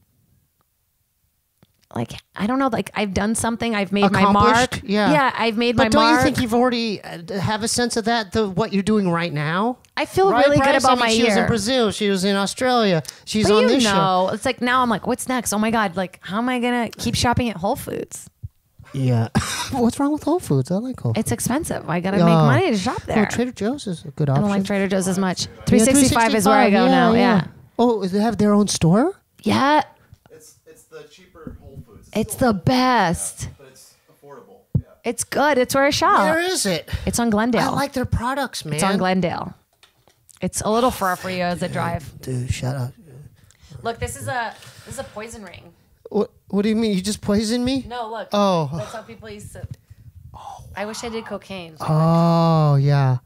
[SPEAKER 1] like, I don't know, like I've done something. I've made my mark.
[SPEAKER 2] Accomplished? Yeah.
[SPEAKER 1] Yeah, I've made
[SPEAKER 2] But
[SPEAKER 1] my
[SPEAKER 2] don't
[SPEAKER 1] mark.
[SPEAKER 2] you think you've already have a sense of that? What you're doing right now.
[SPEAKER 1] I feel
[SPEAKER 2] Right,
[SPEAKER 1] really good
[SPEAKER 2] Bryce?
[SPEAKER 1] about
[SPEAKER 2] I mean,
[SPEAKER 1] my
[SPEAKER 2] she was in
[SPEAKER 1] year.
[SPEAKER 2] Brazil. She was in Australia. She's
[SPEAKER 1] But
[SPEAKER 2] on
[SPEAKER 1] you
[SPEAKER 2] this show.
[SPEAKER 1] know, it's like now I'm like, what's next? Oh my God, like how am I going to keep shopping at Whole Foods?
[SPEAKER 2] Yeah. What's wrong with Whole Foods? I like Whole Foods.
[SPEAKER 1] It's expensive. I got to make money to shop there.
[SPEAKER 2] Well, Trader Joe's is a good
[SPEAKER 1] I
[SPEAKER 2] option.
[SPEAKER 1] don't like Trader Joe's as much.
[SPEAKER 2] Yeah,
[SPEAKER 1] 365 is where I go now. Yeah.
[SPEAKER 2] Oh, they have their own store?
[SPEAKER 1] Yeah.
[SPEAKER 3] It's the cheaper Whole Foods.
[SPEAKER 1] It's the best.
[SPEAKER 3] But it's affordable. Yeah.
[SPEAKER 1] It's good. It's where I shop.
[SPEAKER 2] Where is it?
[SPEAKER 1] It's on Glendale.
[SPEAKER 2] I like their products, man.
[SPEAKER 1] It's on Glendale. It's a little far for you as a drive.
[SPEAKER 2] Dude, shut up.
[SPEAKER 1] Look, this is a poison ring.
[SPEAKER 2] What do you mean? You just poisoned me?
[SPEAKER 1] No, look.
[SPEAKER 2] Oh.
[SPEAKER 1] That's how people used to. I wish I did cocaine.
[SPEAKER 2] Oh, yeah.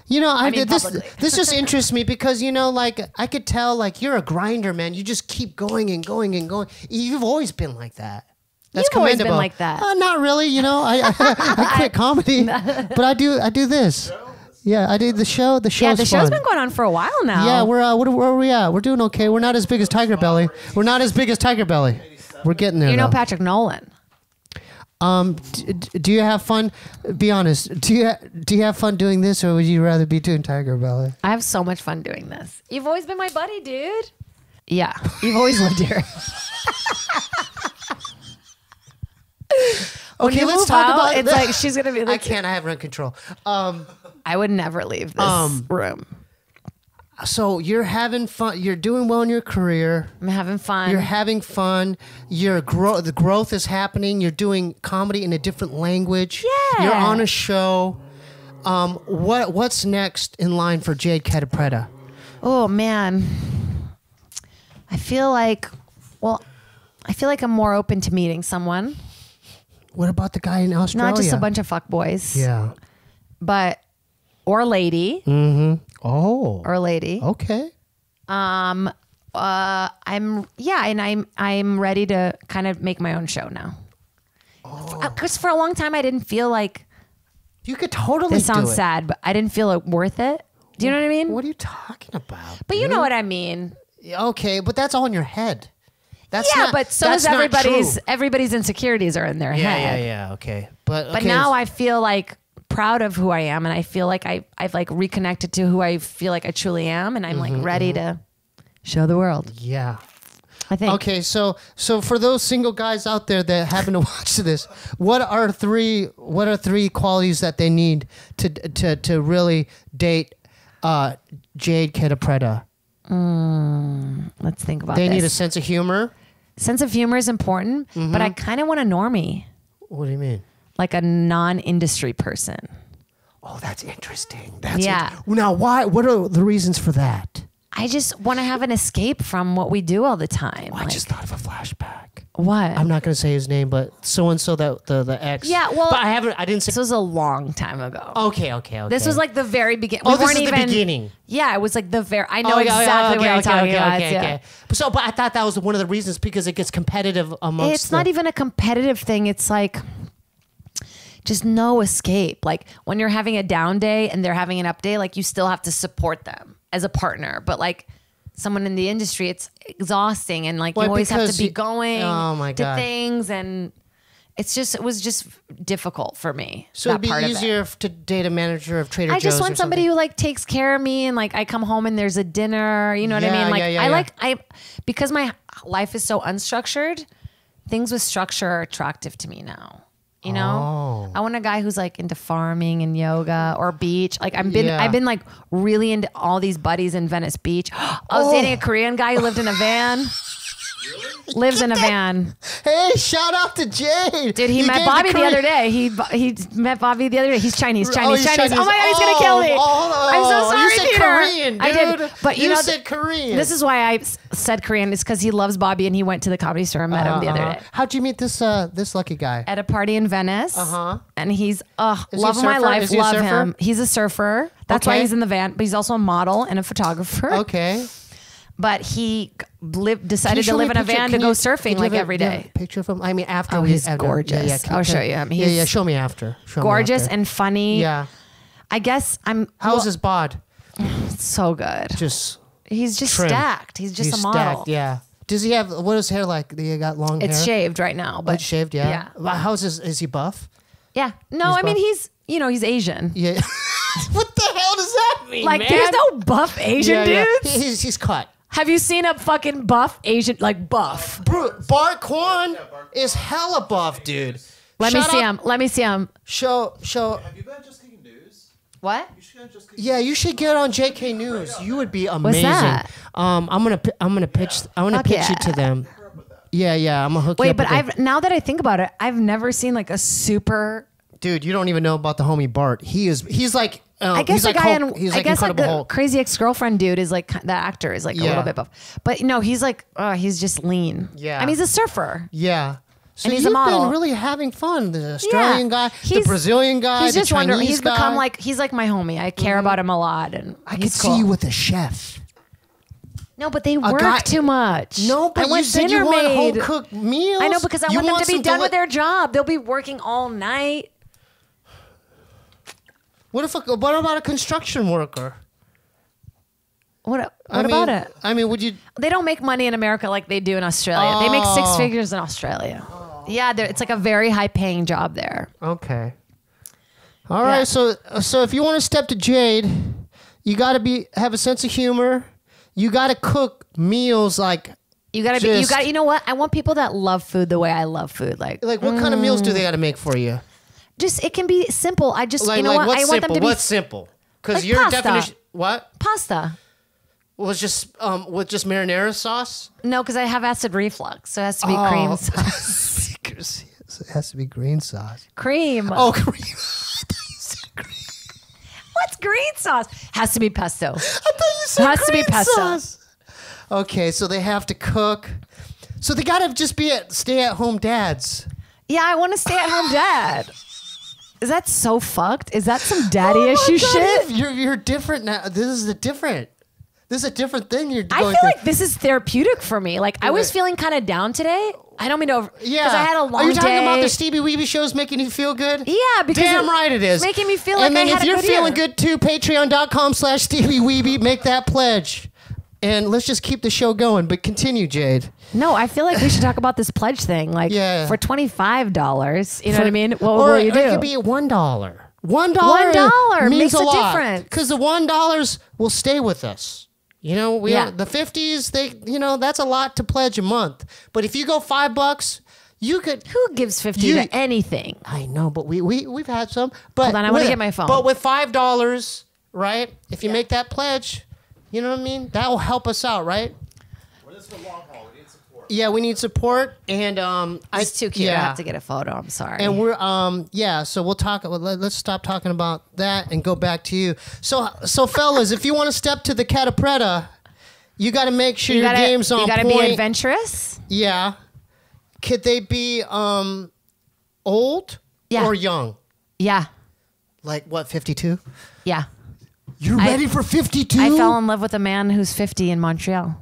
[SPEAKER 2] You know, I
[SPEAKER 1] mean,
[SPEAKER 2] did this.
[SPEAKER 1] publicly.
[SPEAKER 2] This just interests me because like I could tell, like you're a grinder, man. You just keep going and going and going. You've always been like that. That's
[SPEAKER 1] You've always been
[SPEAKER 2] commendable.
[SPEAKER 1] like that.
[SPEAKER 2] Not really. You know, I quit comedy, but I do this. Yeah, I did the show. The show's
[SPEAKER 1] Yeah, the show's
[SPEAKER 2] fun.
[SPEAKER 1] been going on for a while now.
[SPEAKER 2] Yeah, where are we at? We're doing okay. We're not as big as Tiger Belly. We're not as big as Tiger Belly. We're getting there.
[SPEAKER 1] You know
[SPEAKER 2] though.
[SPEAKER 1] Patrick Nolan.
[SPEAKER 2] Do you have fun? Be honest. Do you have fun doing this, or would you rather be doing Tiger Belly?
[SPEAKER 1] I have so much fun doing this. You've always been my buddy, dude. Yeah, you've always lived here. When
[SPEAKER 2] Okay,
[SPEAKER 1] you
[SPEAKER 2] let's
[SPEAKER 1] move
[SPEAKER 2] talk
[SPEAKER 1] out,
[SPEAKER 2] about.
[SPEAKER 1] It's like she's gonna be
[SPEAKER 2] I
[SPEAKER 1] like,
[SPEAKER 2] can't. I have run control.
[SPEAKER 1] I would never leave this room.
[SPEAKER 2] So you're having fun. You're doing well in your career.
[SPEAKER 1] I'm having fun.
[SPEAKER 2] You're having fun. The growth is happening. You're doing comedy in a different language.
[SPEAKER 1] Yeah.
[SPEAKER 2] You're on a show. What's next in line for Jade Catapretta?
[SPEAKER 1] Oh man, I feel like I'm more open to meeting someone.
[SPEAKER 2] What about the guy in Australia?
[SPEAKER 1] Not just a bunch of fuckboys.
[SPEAKER 2] Yeah.
[SPEAKER 1] But or lady.
[SPEAKER 2] Mm-hmm. Oh.
[SPEAKER 1] Or lady.
[SPEAKER 2] Okay.
[SPEAKER 1] I'm ready to kind of make my own show now. Because for a long time I didn't feel like
[SPEAKER 2] You could totally
[SPEAKER 1] this sounds
[SPEAKER 2] do it.
[SPEAKER 1] sad, but I didn't feel it worth it. Do you know what I mean?
[SPEAKER 2] What are you talking about?
[SPEAKER 1] But you know what I mean.
[SPEAKER 2] Okay, but that's all in your head. That's
[SPEAKER 1] Yeah,
[SPEAKER 2] not,
[SPEAKER 1] but so
[SPEAKER 2] that's
[SPEAKER 1] does
[SPEAKER 2] not
[SPEAKER 1] everybody's
[SPEAKER 2] true.
[SPEAKER 1] everybody's insecurities are in their
[SPEAKER 2] Yeah,
[SPEAKER 1] head.
[SPEAKER 2] yeah. Okay, but
[SPEAKER 1] But now I feel like proud of who I am, and I feel like I've like reconnected to who I feel like I truly am, and I'm like ready to show the world.
[SPEAKER 2] yeah.
[SPEAKER 1] I think.
[SPEAKER 2] Okay, so for those single guys out there that happen to watch this, what are three qualities that they need to really date Jade Catapretta?
[SPEAKER 1] Let's think about
[SPEAKER 2] They
[SPEAKER 1] this.
[SPEAKER 2] need a sense of humor.
[SPEAKER 1] Sense of humor is important, but I kind of want a normie,
[SPEAKER 2] What do you mean?
[SPEAKER 1] like a non-industry person.
[SPEAKER 2] Oh, that's interesting. That's
[SPEAKER 1] Yeah.
[SPEAKER 2] Now, why? What are the reasons for that?
[SPEAKER 1] I just want to have an escape from what we do all the time.
[SPEAKER 2] I just thought of a flashback.
[SPEAKER 1] What?
[SPEAKER 2] I'm not going to say his name, but so and so that the ex.
[SPEAKER 1] Yeah, well-
[SPEAKER 2] but I didn't say.
[SPEAKER 1] This was a long time ago.
[SPEAKER 2] Okay.
[SPEAKER 1] This was like the very beginning.
[SPEAKER 2] Oh, this is the beginning.
[SPEAKER 1] Yeah, it was like the very. I know exactly what you're talking about. Yeah.
[SPEAKER 2] But I thought that was one of the reasons because it gets competitive amongst.
[SPEAKER 1] It's not even a competitive thing. It's like just no escape. Like when you're having a down day and they're having an up day, like you still have to support them as a partner. But like someone in the industry, it's exhausting, and like
[SPEAKER 2] Well,
[SPEAKER 1] you always have
[SPEAKER 2] because
[SPEAKER 1] to be
[SPEAKER 2] you-
[SPEAKER 1] going
[SPEAKER 2] Oh, my
[SPEAKER 1] to
[SPEAKER 2] God.
[SPEAKER 1] things, and it was just difficult for me.
[SPEAKER 2] So
[SPEAKER 1] that
[SPEAKER 2] it'd be
[SPEAKER 1] part of it.
[SPEAKER 2] easier to date a manager of Trader
[SPEAKER 1] I
[SPEAKER 2] Joe's.
[SPEAKER 1] just want
[SPEAKER 2] or
[SPEAKER 1] somebody
[SPEAKER 2] something.
[SPEAKER 1] who like takes care of me, and like I come home and there's a dinner, you know what I
[SPEAKER 2] Yeah,
[SPEAKER 1] mean? Like
[SPEAKER 2] yeah, yeah.
[SPEAKER 1] because my life is so unstructured, things with structure are attractive to me now. You know?
[SPEAKER 2] Oh.
[SPEAKER 1] I want a guy who's like into farming and yoga or beach. Like I've been like really into all these buddies in Venice Beach. I was dating a Korean guy who lived in a van. Lives in a van.
[SPEAKER 2] Hey, shout out to Jade.
[SPEAKER 1] Dude, he met
[SPEAKER 2] gave
[SPEAKER 1] Bobby the
[SPEAKER 2] Korean-
[SPEAKER 1] other day. He met Bobby the other day. He's Chinese.
[SPEAKER 2] he's
[SPEAKER 1] Oh my God,
[SPEAKER 2] Chinese.
[SPEAKER 1] he's gonna kill me. I'm so sorry,
[SPEAKER 2] You said
[SPEAKER 1] Peter.
[SPEAKER 2] Korean, dude.
[SPEAKER 1] I did, but you know,
[SPEAKER 2] said Korean.
[SPEAKER 1] this is why I said Korean is because he loves Bobby and he went to the Comedy Store and met him the other day
[SPEAKER 2] How'd you meet this lucky guy?
[SPEAKER 1] at a party in Venice. And he's
[SPEAKER 2] he a
[SPEAKER 1] love of my
[SPEAKER 2] surfer?
[SPEAKER 1] life.
[SPEAKER 2] Is he a
[SPEAKER 1] Love
[SPEAKER 2] surfer?
[SPEAKER 1] him. He's a surfer. That's why
[SPEAKER 2] Okay.
[SPEAKER 1] he's in the van. But he's also a model and a photographer.
[SPEAKER 2] Okay.
[SPEAKER 1] But he
[SPEAKER 2] Can
[SPEAKER 1] decided
[SPEAKER 2] you
[SPEAKER 1] to
[SPEAKER 2] show
[SPEAKER 1] live
[SPEAKER 2] me
[SPEAKER 1] in a
[SPEAKER 2] picture?
[SPEAKER 1] van
[SPEAKER 2] Can
[SPEAKER 1] to go
[SPEAKER 2] you-
[SPEAKER 1] surfing
[SPEAKER 2] can you
[SPEAKER 1] like
[SPEAKER 2] have a-
[SPEAKER 1] every
[SPEAKER 2] do you have
[SPEAKER 1] day.
[SPEAKER 2] a picture of him. I mean, after
[SPEAKER 1] Oh,
[SPEAKER 2] we.
[SPEAKER 1] he's
[SPEAKER 2] after-
[SPEAKER 1] gorgeous. I'll show you him.
[SPEAKER 2] Yeah,
[SPEAKER 1] He's
[SPEAKER 2] show me after. Show me
[SPEAKER 1] gorgeous
[SPEAKER 2] after.
[SPEAKER 1] and funny.
[SPEAKER 2] Yeah.
[SPEAKER 1] I guess I'm
[SPEAKER 2] How's his bod?
[SPEAKER 1] so good.
[SPEAKER 2] Just
[SPEAKER 1] He's just
[SPEAKER 2] trim.
[SPEAKER 1] stacked. He's just
[SPEAKER 2] He's
[SPEAKER 1] a model.
[SPEAKER 2] stacked, yeah. Does he have? What is his hair like? He got long hair.
[SPEAKER 1] It's shaved right now, but
[SPEAKER 2] It's shaved. Yeah.
[SPEAKER 1] yeah,
[SPEAKER 2] Well, how's his? Is he buff?
[SPEAKER 1] yeah. No, I mean
[SPEAKER 2] buff?
[SPEAKER 1] he's Asian.
[SPEAKER 2] Yeah. What the hell does that mean?
[SPEAKER 1] Like
[SPEAKER 2] man?
[SPEAKER 1] there's no buff Asian dudes.
[SPEAKER 2] He's cut.
[SPEAKER 1] Have you seen a fucking buff Asian like buff?
[SPEAKER 2] Bro, Bart Quan is hella buff, dude.
[SPEAKER 1] Let me
[SPEAKER 2] Shout
[SPEAKER 1] see
[SPEAKER 2] out-
[SPEAKER 1] him. Let me see him.
[SPEAKER 2] Show.
[SPEAKER 3] Have you been just taking news?
[SPEAKER 1] What?
[SPEAKER 3] You should just take
[SPEAKER 2] Yeah, you should get on JK News. You would be amazing.
[SPEAKER 1] that?
[SPEAKER 2] I'm gonna pitch. I want to
[SPEAKER 1] Fuck
[SPEAKER 2] pitch you
[SPEAKER 1] yeah.
[SPEAKER 2] to them. Yeah. I'm gonna hook you
[SPEAKER 1] Wait,
[SPEAKER 2] up.
[SPEAKER 1] but
[SPEAKER 2] with them.
[SPEAKER 1] now that I think about it, I've never seen like a super.
[SPEAKER 2] Dude, you don't even know about the homie Bart. He's like.
[SPEAKER 1] I guess
[SPEAKER 2] he's
[SPEAKER 1] the
[SPEAKER 2] like
[SPEAKER 1] guy
[SPEAKER 2] Hulk.
[SPEAKER 1] in
[SPEAKER 2] He's
[SPEAKER 1] I
[SPEAKER 2] like
[SPEAKER 1] guess like
[SPEAKER 2] Incredible
[SPEAKER 1] the
[SPEAKER 2] Hulk.
[SPEAKER 1] crazy ex-girlfriend dude is like that actor is like a
[SPEAKER 2] Yeah.
[SPEAKER 1] little bit buff, but no, he's like he's just lean.
[SPEAKER 2] Yeah.
[SPEAKER 1] I mean he's a surfer.
[SPEAKER 2] Yeah. So
[SPEAKER 1] And he's a
[SPEAKER 2] you've
[SPEAKER 1] model.
[SPEAKER 2] been really having fun. The Australian guy, the Brazilian guy,
[SPEAKER 1] He's
[SPEAKER 2] the
[SPEAKER 1] just wondering.
[SPEAKER 2] Chinese
[SPEAKER 1] He's
[SPEAKER 2] guy.
[SPEAKER 1] become like he's like my homie. I care about him a lot, and
[SPEAKER 2] I could
[SPEAKER 1] he's
[SPEAKER 2] see
[SPEAKER 1] cool.
[SPEAKER 2] you with a chef.
[SPEAKER 1] No, but they work
[SPEAKER 2] guy-
[SPEAKER 1] too much.
[SPEAKER 2] No, but
[SPEAKER 1] I want
[SPEAKER 2] you said
[SPEAKER 1] dinner
[SPEAKER 2] you want
[SPEAKER 1] made.
[SPEAKER 2] home cooked meals.
[SPEAKER 1] I know because I
[SPEAKER 2] You
[SPEAKER 1] want them to be
[SPEAKER 2] some
[SPEAKER 1] done with their job. They'll be working all night.
[SPEAKER 2] What about a construction worker?
[SPEAKER 1] What
[SPEAKER 2] I
[SPEAKER 1] about
[SPEAKER 2] mean,
[SPEAKER 1] it?
[SPEAKER 2] I mean, would you?
[SPEAKER 1] They don't make money in America like they do in Australia. They make 6 figures in Australia. Yeah, it's like a very high paying job there.
[SPEAKER 2] Okay. All right.
[SPEAKER 1] Yeah.
[SPEAKER 2] So if you want to step to Jade, you got to have a sense of humor. You got to cook meals like
[SPEAKER 1] You gotta be. You know what? I want people that love food the way I love food. Like
[SPEAKER 2] what kind of meals do they got to make for you?
[SPEAKER 1] just it can be simple. I just
[SPEAKER 2] Like,
[SPEAKER 1] you know
[SPEAKER 2] like
[SPEAKER 1] what?
[SPEAKER 2] what's
[SPEAKER 1] I want
[SPEAKER 2] simple?
[SPEAKER 1] them to be
[SPEAKER 2] What's simple? Because
[SPEAKER 1] Like
[SPEAKER 2] your
[SPEAKER 1] pasta.
[SPEAKER 2] definition. What?
[SPEAKER 1] pasta.
[SPEAKER 2] Was just with just marinara sauce.
[SPEAKER 1] No, because I have acid reflux, so it has to be cream sauce.
[SPEAKER 2] It has to be green sauce.
[SPEAKER 1] Cream.
[SPEAKER 2] Oh, cream.
[SPEAKER 1] What's green sauce? Has to be pesto.
[SPEAKER 2] I thought you said
[SPEAKER 1] Has to be
[SPEAKER 2] green
[SPEAKER 1] pesto.
[SPEAKER 2] sauce. Okay, so they have to cook. So they gotta just be stay-at-home dads.
[SPEAKER 1] Yeah, I want to stay at home dad. Is that so fucked? Is that some daddy issue shit?
[SPEAKER 2] You're different now. This is a different thing you're
[SPEAKER 1] I
[SPEAKER 2] going
[SPEAKER 1] feel
[SPEAKER 2] through.
[SPEAKER 1] like this is therapeutic for me. Like I was
[SPEAKER 2] Okay.
[SPEAKER 1] feeling kind of down today. I don't mean to
[SPEAKER 2] Yeah.
[SPEAKER 1] because I had a long
[SPEAKER 2] Are you talking
[SPEAKER 1] day.
[SPEAKER 2] about the Stevie Weeby shows making you feel good?
[SPEAKER 1] Yeah, because
[SPEAKER 2] Damn right it is.
[SPEAKER 1] it's making me feel
[SPEAKER 2] and
[SPEAKER 1] like
[SPEAKER 2] then
[SPEAKER 1] I had
[SPEAKER 2] if
[SPEAKER 1] a
[SPEAKER 2] you're
[SPEAKER 1] good
[SPEAKER 2] feeling
[SPEAKER 1] year.
[SPEAKER 2] good too, patreon.com/Stevie Weeby, make that pledge. And let's just keep the show going. But continue, Jade.
[SPEAKER 1] No, I feel like we should talk about this pledge thing. Like
[SPEAKER 2] Yeah.
[SPEAKER 1] for $25, you know what I mean? What
[SPEAKER 2] Or
[SPEAKER 1] will you do?
[SPEAKER 2] it could be $1. $1
[SPEAKER 1] $1
[SPEAKER 2] means
[SPEAKER 1] makes
[SPEAKER 2] a
[SPEAKER 1] a
[SPEAKER 2] lot.
[SPEAKER 1] difference.
[SPEAKER 2] Because the $1 will stay with us. You know,
[SPEAKER 1] Yeah.
[SPEAKER 2] the 50s, that's a lot to pledge a month. But if you go $5, you could.
[SPEAKER 1] Who gives 50
[SPEAKER 2] You-
[SPEAKER 1] to anything?
[SPEAKER 2] I know, but we've had some. But
[SPEAKER 1] Hold on, I wanna
[SPEAKER 2] with-
[SPEAKER 1] get my phone.
[SPEAKER 2] But with $5, right? If you make that pledge, you know what I mean? That will help us out, right?
[SPEAKER 3] We're this for long haul. We need support.
[SPEAKER 2] Yeah, we need support, and
[SPEAKER 1] It's too cute.
[SPEAKER 2] Yeah.
[SPEAKER 1] I have to get a photo. I'm sorry.
[SPEAKER 2] And we're so we'll talk. Let's stop talking about that and go back to you. So fellas, if you want to step to the catapretta, you got to make sure your game's on
[SPEAKER 1] You gotta
[SPEAKER 2] point.
[SPEAKER 1] be adventurous.
[SPEAKER 2] Yeah. Could they be old
[SPEAKER 1] Yeah.
[SPEAKER 2] or young?
[SPEAKER 1] Yeah.
[SPEAKER 2] Like what? 52.
[SPEAKER 1] Yeah.
[SPEAKER 2] You're
[SPEAKER 1] I-
[SPEAKER 2] ready for 52?
[SPEAKER 1] I fell in love with a man who's 50 in Montreal.